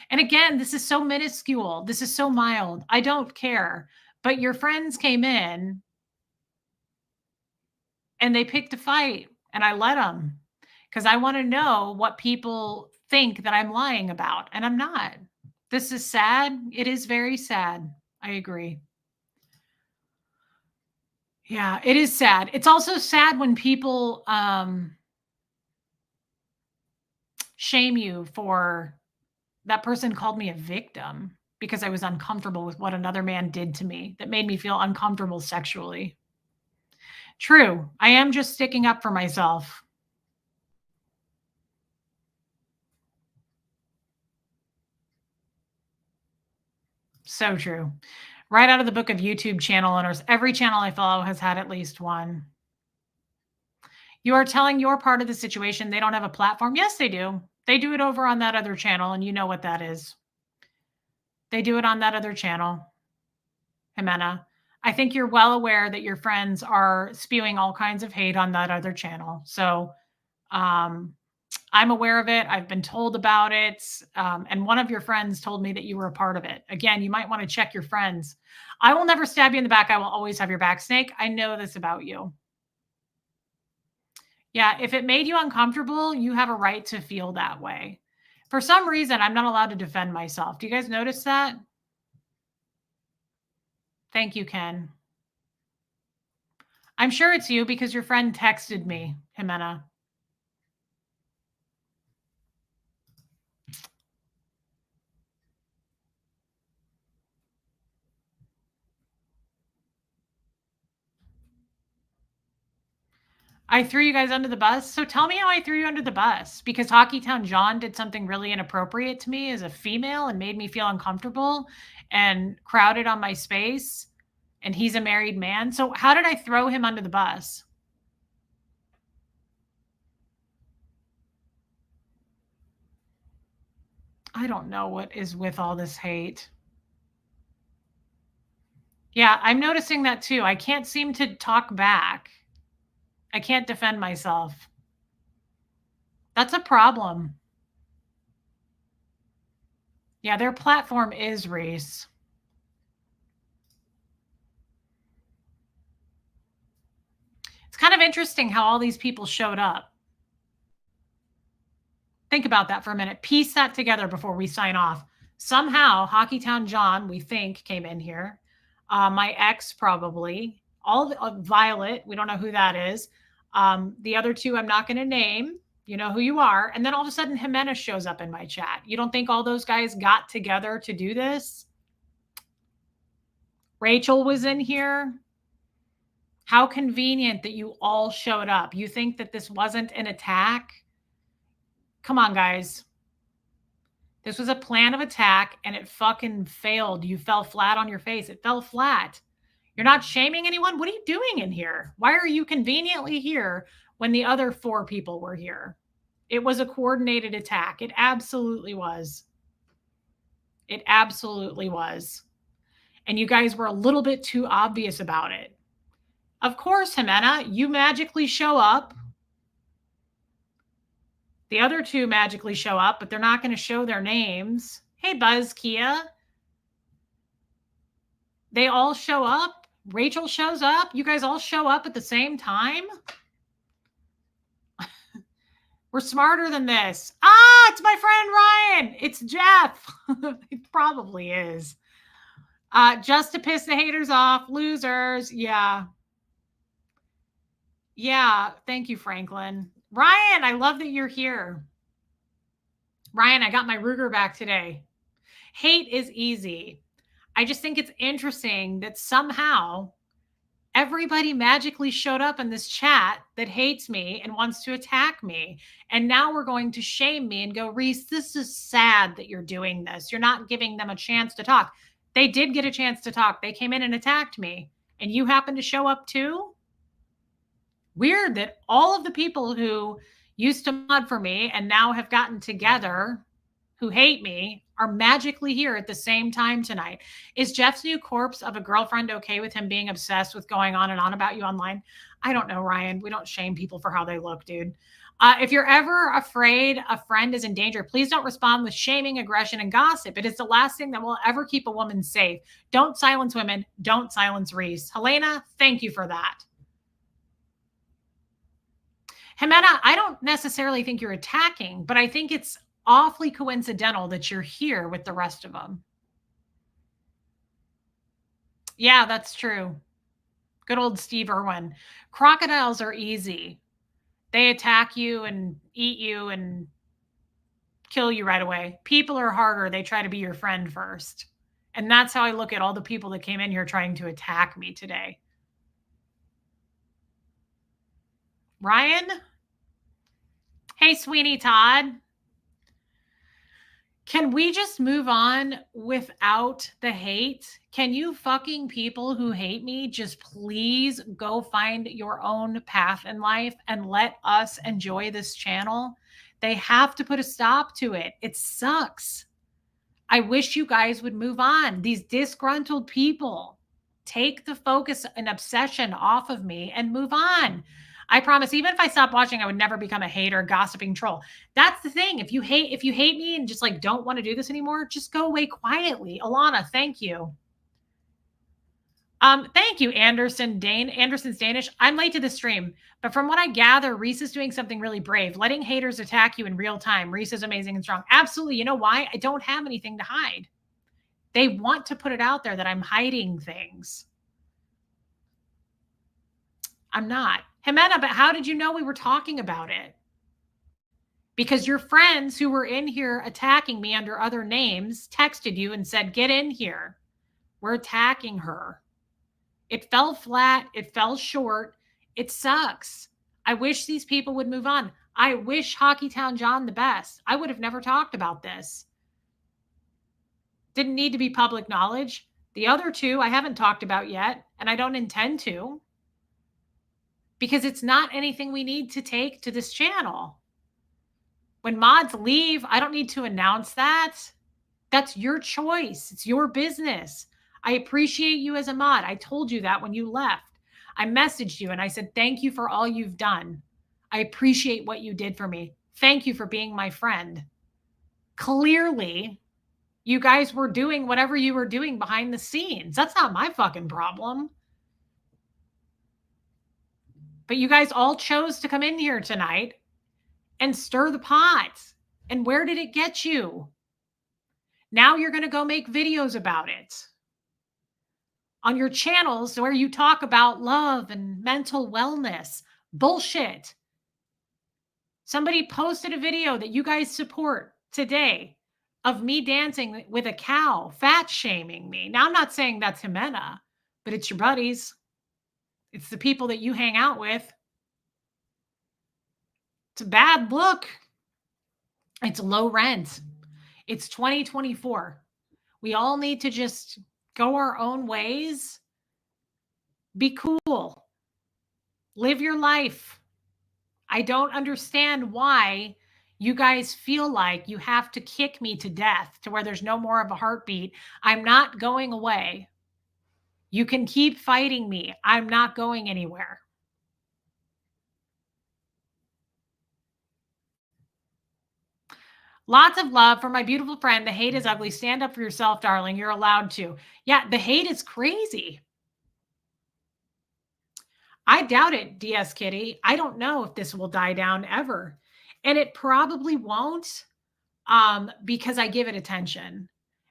And again, this is so minuscule. This is so mild. I don't care. But your friends came in and they picked a fight, and I let them because I want to know what people think that I'm lying about, and I'm not. This is sad. It is very sad. I agree. Yeah, it is sad. It's also sad when people shame you for that person called me a victim because I was uncomfortable with what another man did to me that made me feel uncomfortable sexually. True. I am just sticking up for myself. So true. Right out of the book of YouTube channel owners. Every channel I follow has had at least one. You are telling your part of the situation. They don't have a platform. Yes, they do. They do it over on that other channel, and you know what that is. They do it on that other channel. Jimena, I think you're well aware that your friends are spewing all kinds of hate on that other channel. So I'm aware of it. I've been told about it. And one of your friends told me that you were a part of it. Again, you might want to check your friends. I will never stab you in the back. I will always have your back, Snake. I know this about you. Yeah, if it made you uncomfortable, you have a right to feel that way. For some reason, I'm not allowed to defend myself. Do you guys notice that? Thank you, Ken. I'm sure it's you because your friend texted me, Jimena. I threw you guys under the bus. So tell me how I threw you under the bus, because Hockeytown John did something really inappropriate to me as a female and made me feel uncomfortable and crowded on my space. And he's a married man. So how did I throw him under the bus? I don't know what is with all this hate. Yeah, I'm noticing that too. I can't seem to talk back. I can't defend myself. That's a problem. Yeah, their platform is Reese. It's kind of interesting how all these people showed up. Think about that for a minute. Piece that together before we sign off. Somehow, Hockeytown John, we think, came in here. My ex, probably. All the, Violet, we don't know who that is. The other two, I'm not going to name. You know who you are. And then all of a sudden, Jimenez shows up in my chat. You don't think all those guys got together to do this? Rachel was in here. How convenient that you all showed up. You think that this wasn't an attack? Come on, guys. This was a plan of attack and it fucking failed. You fell flat on your face. It fell flat. You're not shaming anyone. What are you doing in here? Why are you conveniently here when the other 4 people were here? It was a coordinated attack. It absolutely was. It absolutely was. And you guys were a little bit too obvious about it. Of course, Jimena, you magically show up. The other 2 magically show up, but they're not going to show their names. Hey, Buzz Kia. They all show up. Rachel shows up. You guys all show up at the same time. We're smarter than this. Ah, it's my friend Ryan. It's Jeff. It probably is. Just to piss the haters off. Losers. Yeah. Yeah. Thank you, Franklin. Ryan, I love that you're here. Ryan, I got my Ruger back today. Hate is easy. I just think it's interesting that somehow everybody magically showed up in this chat that hates me and wants to attack me. And now we're going to shame me and go, Reese, this is sad that you're doing this. You're not giving them a chance to talk. They did get a chance to talk. They came in and attacked me. And you happen to show up too? Weird that all of the people who used to mod for me and now have gotten together who hate me are magically here at the same time tonight. Is Jeff's new corpse of a girlfriend okay with him being obsessed with going on and on about you online? I don't know, Ryan. We don't shame people for how they look, dude. If you're ever afraid a friend is in danger, please don't respond with shaming, aggression, and gossip. It is the last thing that will ever keep a woman safe. Don't silence women. Don't silence Reese. Helena, thank you for that. Jimena, I don't necessarily think you're attacking, but I think it's awfully coincidental that you're here with the rest of them. Yeah, that's true. Good old Steve Irwin. Crocodiles are easy. They attack you and eat you and kill you right away. People are harder. They try to be your friend first. And that's how I look at all the people that came in here trying to attack me today. Ryan? Hey, Sweeney Todd. Can we just move on without the hate? Can you fucking people who hate me just please go find your own path in life and let us enjoy this channel? They have to put a stop to it. It sucks. I wish you guys would move on. These disgruntled people, take the focus and obsession off of me and move on. I promise, even if I stopped watching, I would never become a hater, gossiping troll. That's the thing. If you hate me and just like don't want to do this anymore, just go away quietly. Alana, thank you. Thank you, Anderson's Danish. I'm late to the stream, but from what I gather, Reese is doing something really brave, letting haters attack you in real time. Reese is amazing and strong. Absolutely. You know why? I don't have anything to hide. They want to put it out there that I'm hiding things. I'm not. Jimena, but how did you know we were talking about it? Because your friends who were in here attacking me under other names texted you and said, get in here. We're attacking her. It fell flat. It fell short. It sucks. I wish these people would move on. I wish Hockeytown John the best. I would have never talked about this. Didn't need to be public knowledge. The other two I haven't talked about yet, and I don't intend to, because it's not anything we need to take to this channel. When mods leave, I don't need to announce that. That's your choice. It's your business. I appreciate you as a mod. I told you that when you left. I messaged you and I said, thank you for all you've done. I appreciate what you did for me. Thank you for being my friend. Clearly, you guys were doing whatever you were doing behind the scenes. That's not my fucking problem. But you guys all chose to come in here tonight and stir the pot. And where did it get you? Now you're going to go make videos about it on your channels where you talk about love and mental wellness. Bullshit. Somebody posted a video that you guys support today of me dancing with a cow, fat shaming me. Now, I'm not saying that's Jimena, but it's your buddies. It's the people that you hang out with. It's a bad look. It's low rent. It's 2024. We all need to just go our own ways. Be cool. Live your life. I don't understand why you guys feel like you have to kick me to death to where there's no more of a heartbeat. I'm not going away. You can keep fighting me. I'm not going anywhere. Lots of love for my beautiful friend. The hate is ugly. Stand up for yourself, darling. You're allowed to. Yeah, the hate is crazy. I doubt it, DS Kitty. I don't know if this will die down ever. And it probably won't, because I give it attention.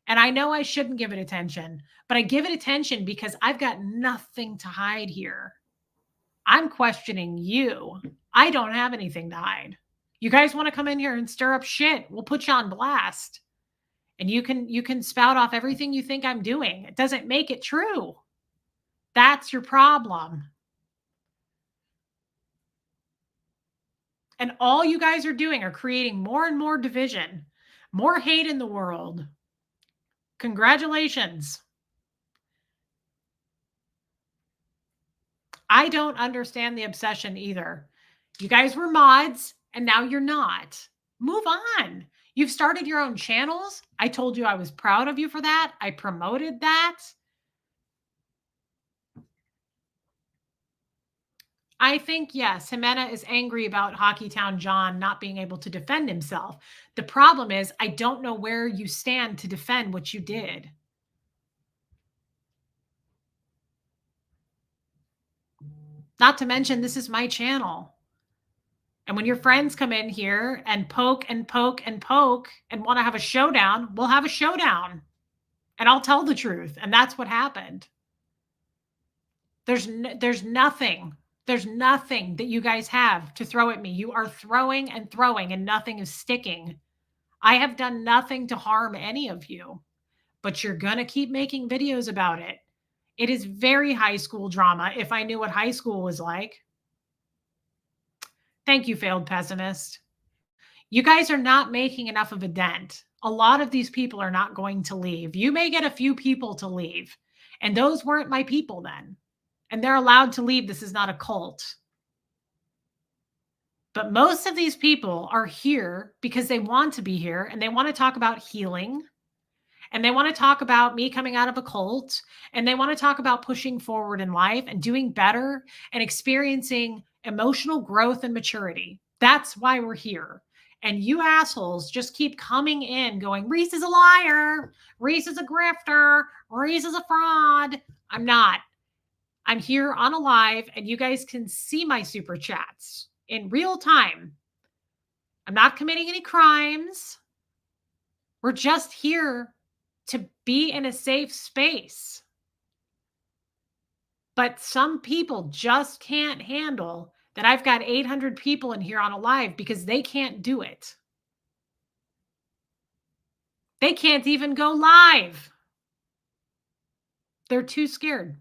And I know I shouldn't give it attention, but I give it attention because I've got nothing to hide here. I'm questioning you. I don't have anything to hide. You guys want to come in here and stir up shit? We'll put you on blast. And you can spout off everything you think I'm doing. It doesn't make it true. That's your problem. And all you guys are doing are creating more and more division, more hate in the world. Congratulations. I don't understand the obsession either. You guys were mods and now you're not. Move on. You've started your own channels. I told you I was proud of you for that. I promoted that. I think, yes, Jimena is angry about Hockeytown John not being able to defend himself. The problem is, I don't know where you stand to defend what you did. Not to mention, this is my channel. And when your friends come in here and poke and poke and poke and want to have a showdown, we'll have a showdown. And I'll tell the truth. And that's what happened. There's nothing. There's nothing that you guys have to throw at me. You are throwing and throwing and nothing is sticking. I have done nothing to harm any of you, but you're going to keep making videos about it. It is very high school drama if I knew what high school was like. Thank you, failed pessimist. You guys are not making enough of a dent. A lot of these people are not going to leave. You may get a few people to leave, and those weren't my people then. And they're allowed to leave. This is not a cult. But most of these people are here because they want to be here and they want to talk about healing. And they want to talk about me coming out of a cult. And they want to talk about pushing forward in life and doing better and experiencing emotional growth and maturity. That's why we're here. And you assholes just keep coming in going, Reese is a liar. Reese is a grifter. Reese is a fraud. I'm not. I'm here on a live and you guys can see my super chats in real time. I'm not committing any crimes. We're just here to be in a safe space. But some people just can't handle that I've got 800 people in here on a live because they can't do it. They can't even go live. They're too scared.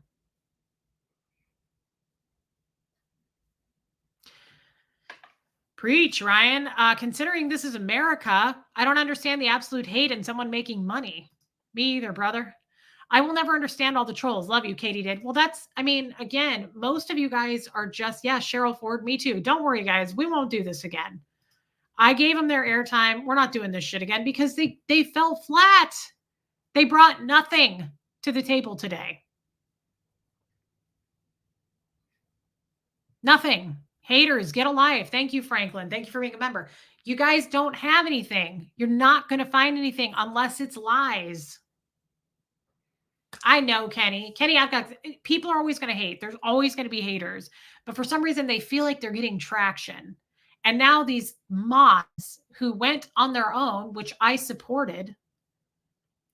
Preach, Ryan. Considering this is America, I don't understand the absolute hate in someone making money. Me either, brother. I will never understand all the trolls. Love you, Katie did. Well, that's, I mean, again, most of you guys are just, yeah, Cheryl Ford, me too. Don't worry, guys. We won't do this again. I gave them their airtime. We're not doing this shit again because they fell flat. They brought nothing to the table today. Nothing. Haters, get a life. Thank you, Franklin. Thank you for being a member. You guys don't have anything. You're not going to find anything unless it's lies. I know, Kenny. Kenny, I've got people are always going to hate. There's always going to be haters. But for some reason, they feel like they're getting traction. And now these mods who went on their own, which I supported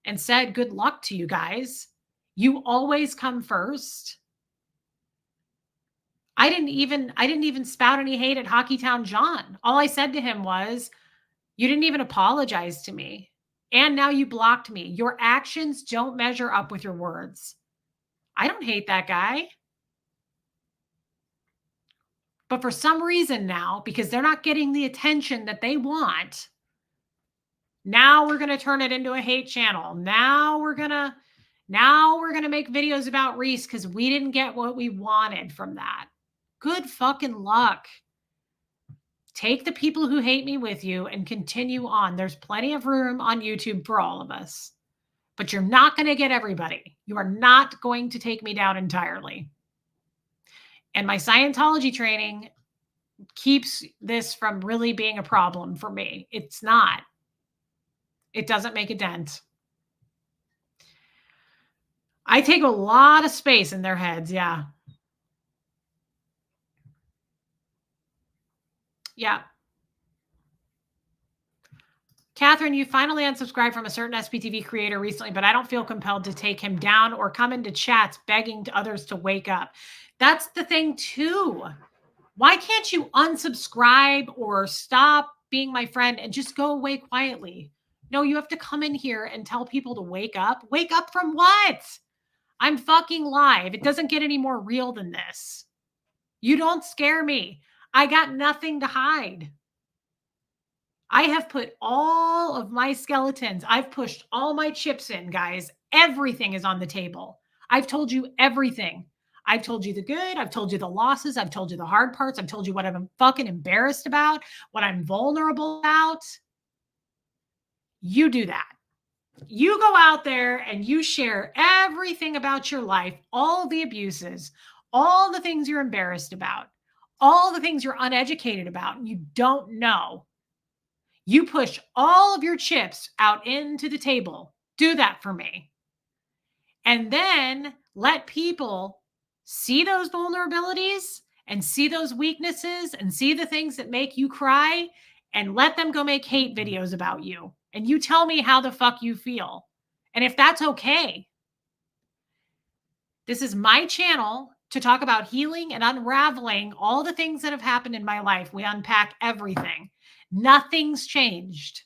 and said, good luck to you guys. You always come first. I didn't even spout any hate at Hockeytown John. All I said to him was, you didn't even apologize to me. And now you blocked me. Your actions don't measure up with your words. I don't hate that guy. But for some reason now, because they're not getting the attention that they want, now we're going to turn it into a hate channel. Now we're going to make videos about Reese because we didn't get what we wanted from that. Good fucking luck. Take the people who hate me with you and continue on. There's plenty of room on YouTube for all of us. But you're not going to get everybody. You are not going to take me down entirely. And my Scientology training keeps this from really being a problem for me. It's not. It doesn't make a dent. I take a lot of space in their heads. Yeah. Yeah. Catherine, you finally unsubscribed from a certain SPTV creator recently, but I don't feel compelled to take him down or come into chats begging to others to wake up. That's the thing too. Why can't you unsubscribe or stop being my friend and just go away quietly? No, you have to come in here and tell people to wake up. Wake up from what? I'm fucking live. It doesn't get any more real than this. You don't scare me. I got nothing to hide. I have put all of my skeletons, I've pushed all my chips in, guys. Everything is on the table. I've told you everything. I've told you the good. I've told you the losses. I've told you the hard parts. I've told you what I'm fucking embarrassed about, what I'm vulnerable about. You do that. You go out there and you share everything about your life, all the abuses, all the things you're embarrassed about, all the things you're uneducated about, and you don't know. You push all of your chips out into the table. Do that for me. And then let people see those vulnerabilities and see those weaknesses and see the things that make you cry and let them go make hate videos about you. And you tell me how the fuck you feel. And if that's okay. This is my channel to talk about healing and unraveling all the things that have happened in my life. We unpack everything. Nothing's changed.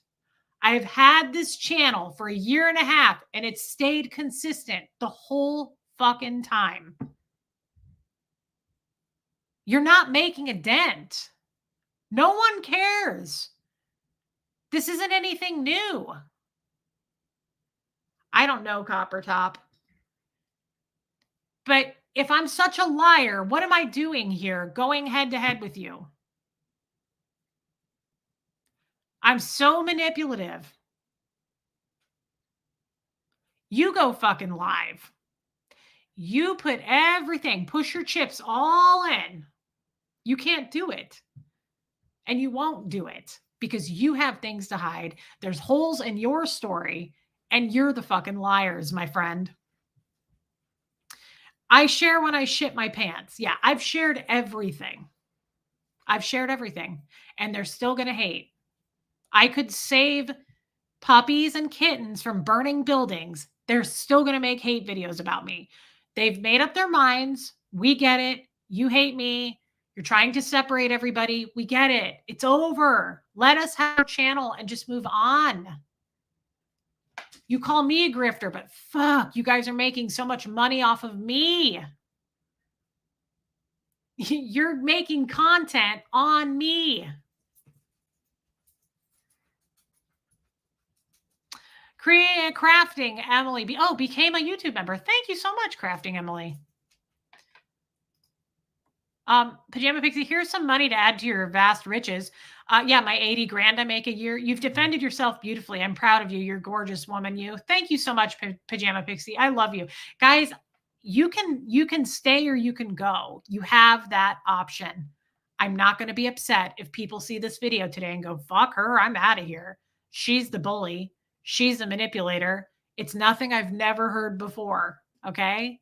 I've had this channel for 1.5 years and it's stayed consistent the whole fucking time. You're not making a dent. No one cares. This isn't anything new. I don't know, Copper Top. But if I'm such a liar, what am I doing here going head to head with you? I'm so manipulative. You go fucking live. You put everything, push your chips all in. You can't do it. And you won't do it because you have things to hide. There's holes in your story and you're the fucking liars, my friend. I share when I shit my pants. Yeah, I've shared everything. I've shared everything. And they're still going to hate. I could save puppies and kittens from burning buildings. They're still going to make hate videos about me. They've made up their minds. We get it. You hate me. You're trying to separate everybody. We get it. It's over. Let us have our channel and just move on. You call me a grifter, but fuck, you guys are making so much money off of me. You're making content on me. Crafting Emily. Became a YouTube member. Thank you so much, Crafting Emily. Pajama Pixie, here's some money to add to your vast riches. Yeah, my 80 grand I make a year. You've defended yourself beautifully. I'm proud of you. You're a gorgeous woman. You. Thank you so much, Pajama Pixie. I love you. Guys, you can stay or you can go. You have that option. I'm not going to be upset if people see this video today and go, fuck her, I'm out of here. She's the bully. She's the manipulator. It's nothing I've never heard before. Okay?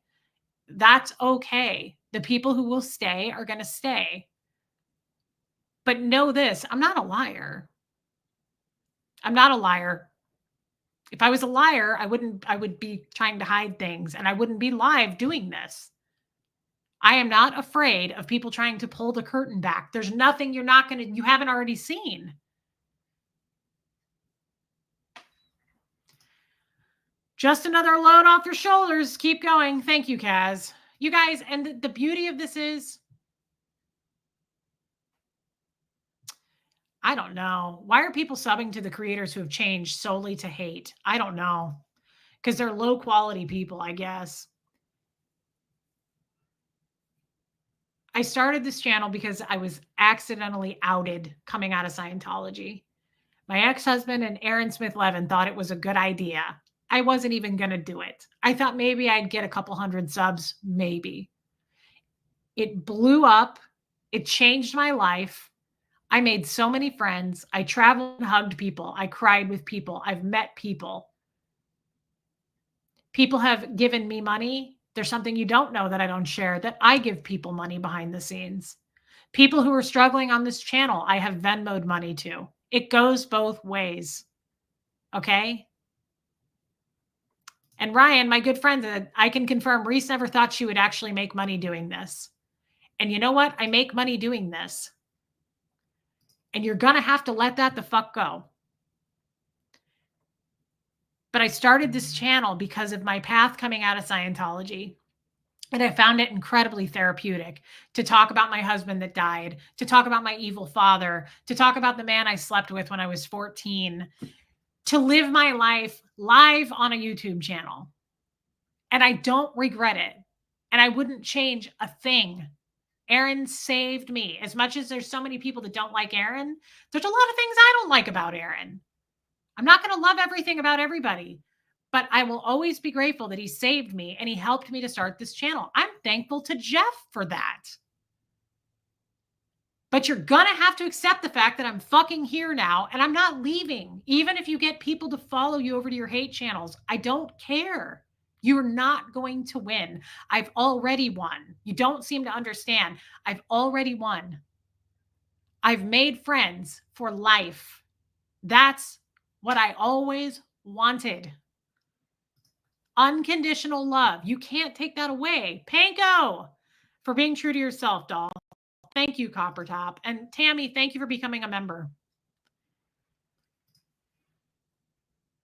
That's okay. The people who will stay are going to stay. But know this, I'm not a liar. I'm not a liar. If I was a liar, I would be trying to hide things and I wouldn't be live doing this. I am not afraid of people trying to pull the curtain back. There's nothing you haven't already seen. Just another load off your shoulders. Keep going. Thank you, Kaz. You guys, and the beauty of this is, I don't know. Why are people subbing to the creators who have changed solely to hate? I don't know. Because they're low quality people, I guess. I started this channel because I was accidentally outed coming out of Scientology. My ex-husband and Aaron Smith-Levin thought it was a good idea. I wasn't even going to do it. I thought maybe I'd get a couple hundred subs, maybe. It blew up. It changed my life. I made so many friends. I traveled and hugged people. I cried with people. I've met people. People have given me money. There's something you don't know that I don't share, that I give people money behind the scenes. People who are struggling on this channel, I have Venmoed money to. It goes both ways. Okay? And Ryan, my good friend, I can confirm Reese never thought she would actually make money doing this. And you know what? I make money doing this. And you're going to have to let that the fuck go. But I started this channel because of my path coming out of Scientology. And I found it incredibly therapeutic to talk about my husband that died, to talk about my evil father, to talk about the man I slept with when I was 14, to live my life live on a YouTube channel. And I don't regret it. And I wouldn't change a thing. Aaron saved me. As much as there's so many people that don't like Aaron, there's a lot of things I don't like about Aaron. I'm not going to love everything about everybody, but I will always be grateful that he saved me and he helped me to start this channel. I'm thankful to Jeff for that. But you're going to have to accept the fact that I'm fucking here now and I'm not leaving. Even if you get people to follow you over to your hate channels, I don't care. You're not going to win. I've already won. You don't seem to understand. I've already won. I've made friends for life. That's what I always wanted. Unconditional love. You can't take that away. Panko, for being true to yourself, doll. Thank you, Copper Top. And Tammy, thank you for becoming a member.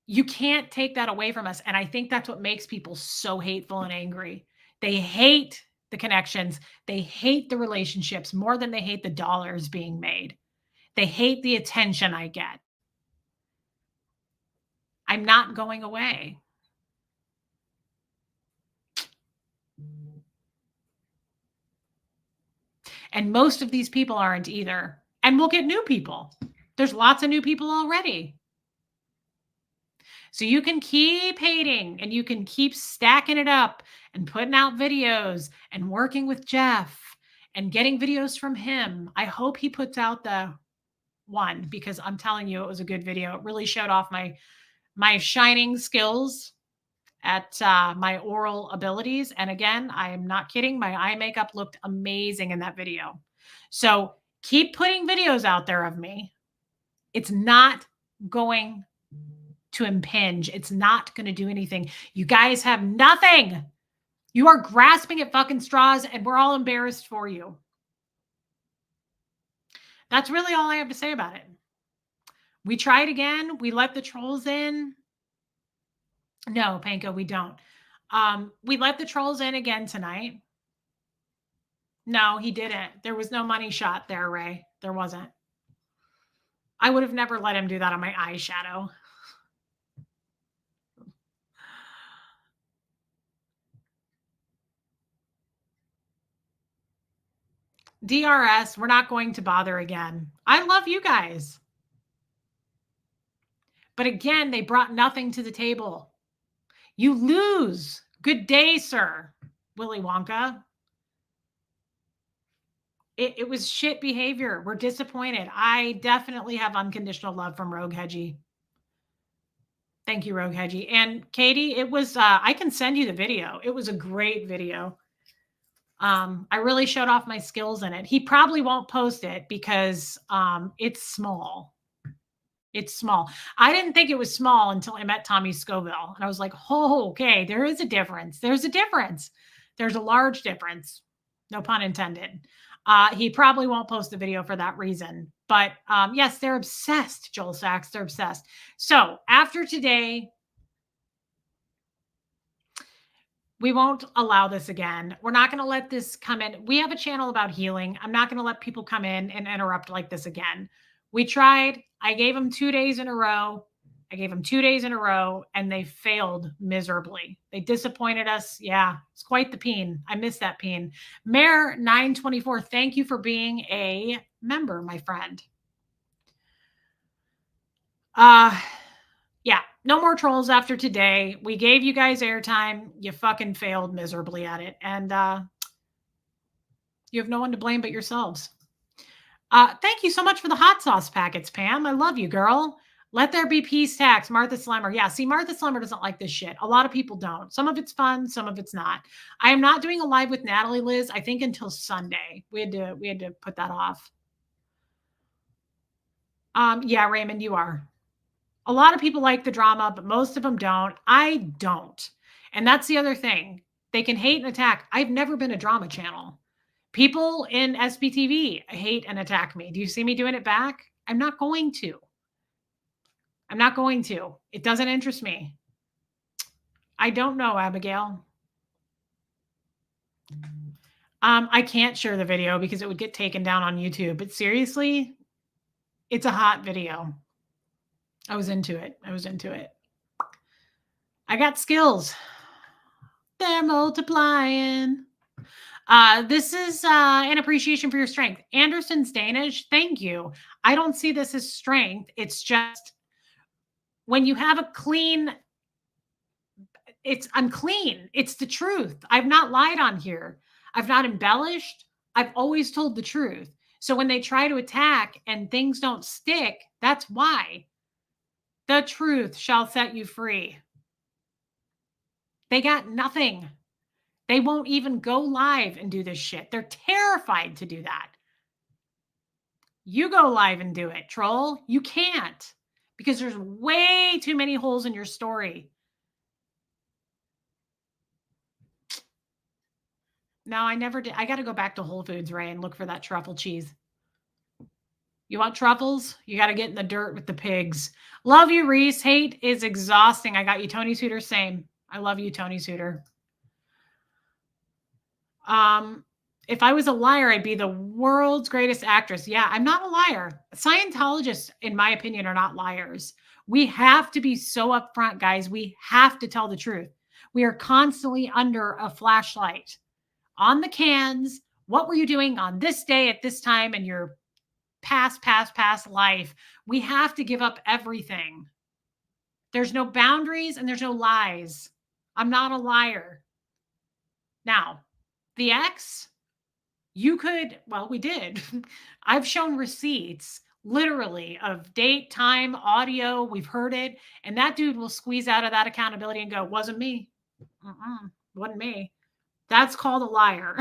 You can't take that away from us. And I think that's what makes people so hateful and angry. They hate the connections. They hate the relationships more than they hate the dollars being made. They hate the attention I get. I'm not going away. And most of these people aren't either. And we'll get new people. There's lots of new people already. So you can keep hating and you can keep stacking it up and putting out videos and working with Jeff and getting videos from him. I hope he puts out the one, because I'm telling you, it was a good video. It really showed off my shining skills at my oral abilities. And again, I am not kidding. My eye makeup looked amazing in that video. So keep putting videos out there of me. It's not going to impinge. It's not going to do anything. You guys have nothing. You are grasping at fucking straws and we're all embarrassed for you. That's really all I have to say about it. We tried again. We let the trolls in. No, Panko, we don't. We let the trolls in again tonight. No, he didn't. There was no money shot there, Ray. There wasn't. I would have never let him do that on my eyeshadow. DRS, we're not going to bother again. I love you guys. But again, they brought nothing to the table. You lose. Good day, sir. Willy Wonka. It was shit behavior. We're disappointed. I definitely have unconditional love from Rogue Hedgie. Thank you, Rogue Hedgie. And Katie, it was, I can send you the video. It was a great video. I really showed off my skills in it. He probably won't post it because it's small. It's small. I didn't think it was small until I met Tommy Scoville. And I was like, oh, okay, there is a difference. There's a difference. There's a large difference. No pun intended. He probably won't post the video for that reason. But yes, they're obsessed, Joel Sachs. They're obsessed. So after today, we won't allow this again. We're not going to let this come in. We have a channel about healing. I'm not going to let people come in and interrupt like this again. We tried. I gave them 2 days in a row. And they failed miserably. They disappointed us. Yeah, it's quite the peen. I miss that peen. Mayor 924, thank you for being a member, my friend. Yeah, no more trolls after today. We gave you guys airtime. You fucking failed miserably at it. And you have no one to blame but yourselves. Thank you so much for the hot sauce packets, Pam. I love you, girl. Let there be peace tax. Martha Slimer. Yeah, see, Martha Slimer doesn't like this shit. A lot of people don't. Some of it's fun, some of it's not. I am not doing a live with Natalie Liz, I think until Sunday. We had to put that off. Yeah, Raymond, you are. A lot of people like the drama, but most of them don't. I don't. And that's the other thing. They can hate and attack. I've never been a drama channel. People in SBTV hate and attack me. Do you see me doing it back? I'm not going to. It doesn't interest me. I don't know, Abigail. I can't share the video because it would get taken down on YouTube. But seriously, it's a hot video. I was into it. I got skills. They're multiplying. This is an appreciation for your strength. Anderson's Danish, thank you. I don't see this as strength. It's just when you have a clean, I'm clean. It's the truth. I've not lied on here. I've not embellished. I've always told the truth. So when they try to attack and things don't stick, that's why. The truth shall set you free. They got nothing. They won't even go live and do this shit. They're terrified to do that. You go live and do it, troll. You can't because there's way too many holes in your story. No, I never did. I got to go back to Whole Foods, Ray, and look for that truffle cheese. You want truffles? You got to get in the dirt with the pigs. Love you, Reese. Hate is exhausting. I got you, Tony Suter. Same. I love you, Tony Suter. If I was a liar, I'd be the world's greatest actress. Yeah, I'm not a liar. Scientologists, in my opinion, are not liars. We have to be so upfront, guys. We have to tell the truth. We are constantly under a flashlight on the cans. What were you doing on this day at this time in your past life? We have to give up everything. There's no boundaries and there's no lies. I'm not a liar. Now, the ex, you could, well, we did. I've shown receipts literally of date, time, audio. We've heard it. And that dude will squeeze out of that accountability and go, wasn't me. Wasn't me. That's called a liar.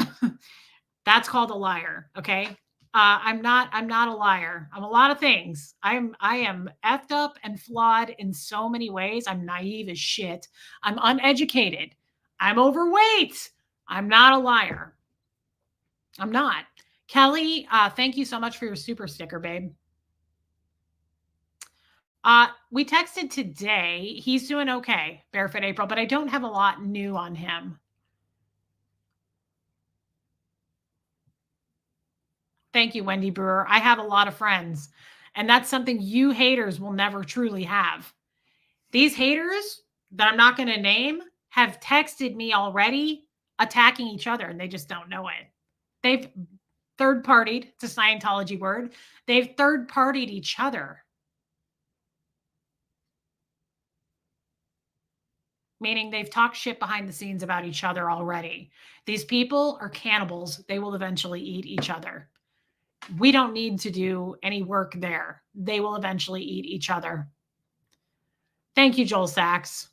That's called a liar. Okay. I'm not a liar. I'm a lot of things. I am effed up and flawed in so many ways. I'm naive as shit. I'm uneducated. I'm overweight. I'm not a liar. I'm not. Kelly, thank you so much for your super sticker, babe. We texted today. He's doing okay, Barefoot April, but I don't have a lot new on him. Thank you, Wendy Brewer. I have a lot of friends, and that's something you haters will never truly have. These haters that I'm not going to name have texted me already attacking each other, and they just don't know it. Third-partied, it's a Scientology word. They've third-partied each other. Meaning they've talked shit behind the scenes about each other already. These people are cannibals. They will eventually eat each other. We don't need to do any work there. They will eventually eat each other. Thank you, Joel Sachs.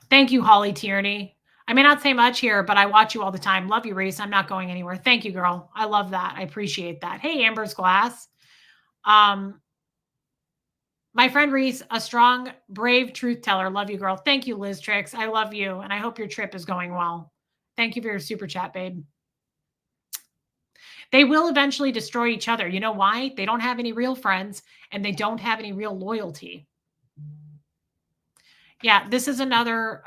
Thank you, Holly Tierney. I may not say much here, but I watch you all the time. Love you, Reese. I'm not going anywhere. Thank you, girl. I love that. I appreciate that. Hey, Amber's Glass. My friend Reese, a strong, brave truth teller. Love you, girl. Thank you, Liz Tricks. I love you, and I hope your trip is going well. Thank you for your super chat, babe. They will eventually destroy each other. You know why? They don't have any real friends, and they don't have any real loyalty. Yeah, this is another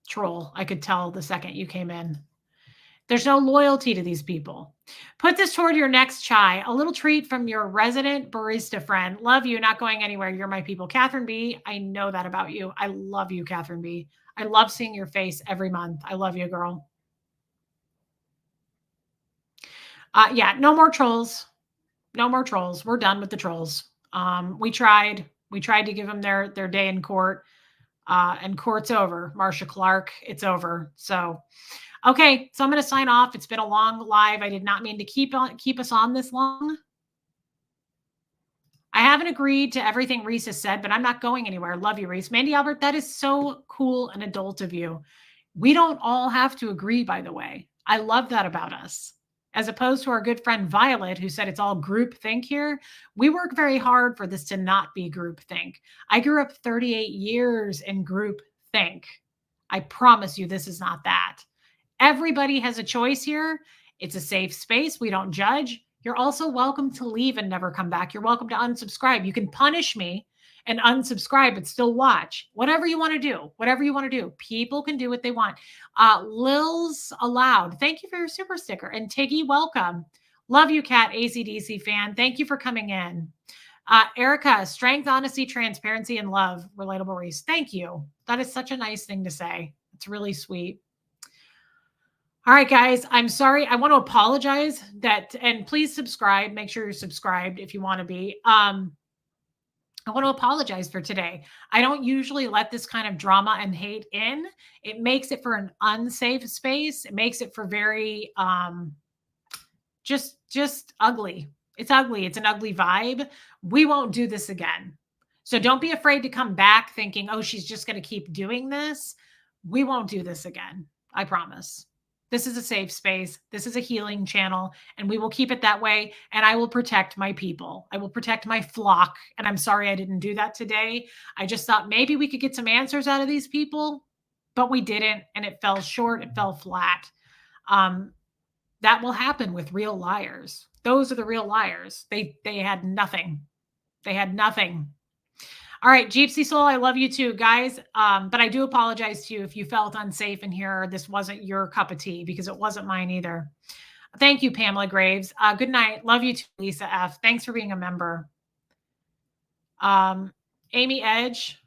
troll. I could tell the second you came in. There's no loyalty to these people. Put this toward your next chai. A little treat from your resident barista friend. Love you. Not going anywhere. You're my people. Catherine B. I know that about you. I love you, Catherine B. I love seeing your face every month. I love you, girl. Yeah, no more trolls. No more trolls. We're done with the trolls. We tried to give them their day in court, and court's over. Marsha Clark, it's over. So, okay, so I'm going to sign off. It's been a long live. I did not mean to keep us on this long. I haven't agreed to everything Reese has said, but I'm not going anywhere. Love you, Reese. Mandy Albert, that is so cool and adult of you. We don't all have to agree, by the way. I love that about us. As opposed to our good friend Violet, who said it's all group think here. We work very hard for this to not be group think. I grew up 38 years in group think. I promise you this is not that. Everybody has a choice here. It's a safe space. We don't judge. You're also welcome to leave and never come back. You're welcome to unsubscribe. You can punish me and unsubscribe but still watch. Whatever you want to do. Whatever you want to do. People can do what they want. Lil's Allowed. Thank you for your super sticker. And Tiggy, welcome. Love you, Kat, ACDC fan. Thank you for coming in. Erica, strength, honesty, transparency, and love. Relatable Reese. Thank you. That is such a nice thing to say. It's really sweet. All right, guys, I'm sorry. I want to apologize and please subscribe. Make sure you're subscribed if you want to be. I want to apologize for today. I don't usually let this kind of drama and hate in. It makes it for an unsafe space. It makes it for very just ugly. It's ugly. It's an ugly vibe. We won't do this again. So don't be afraid to come back thinking, oh, she's just going to keep doing this. We won't do this again. I promise. This is a safe space. This is a healing channel, and we will keep it that way. And I will protect my people. I will protect my flock. And I'm sorry I didn't do that today. I just thought maybe we could get some answers out of these people, but we didn't. And it fell short. It fell flat. That will happen with real liars. Those are the real liars. They had nothing. They had nothing. All right, Gypsy Soul, I love you too, guys. But I do apologize to you if you felt unsafe in here. This wasn't your cup of tea because it wasn't mine either. Thank you, Pamela Graves. Good night. Love you too, Lisa F. Thanks for being a member. Amy Edge,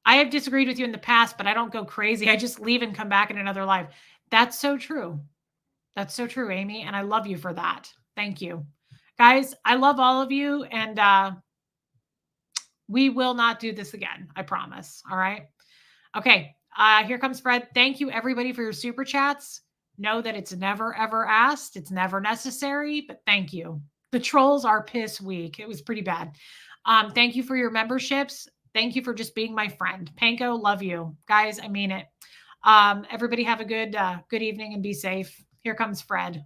I have disagreed with you in the past, but I don't go crazy. I just leave and come back in another life. That's so true. That's so true, Amy. And I love you for that. Thank you. Guys, I love all of you. And we will not do this again. I promise. All right. Okay. Here comes Fred. Thank you, everybody, for your super chats. Know that it's never, ever asked. It's never necessary, but thank you. The trolls are piss weak. It was pretty bad. Thank you for your memberships. Thank you for just being my friend. Panko, love you. Guys, I mean it. Everybody have a good evening and be safe. Here comes Fred.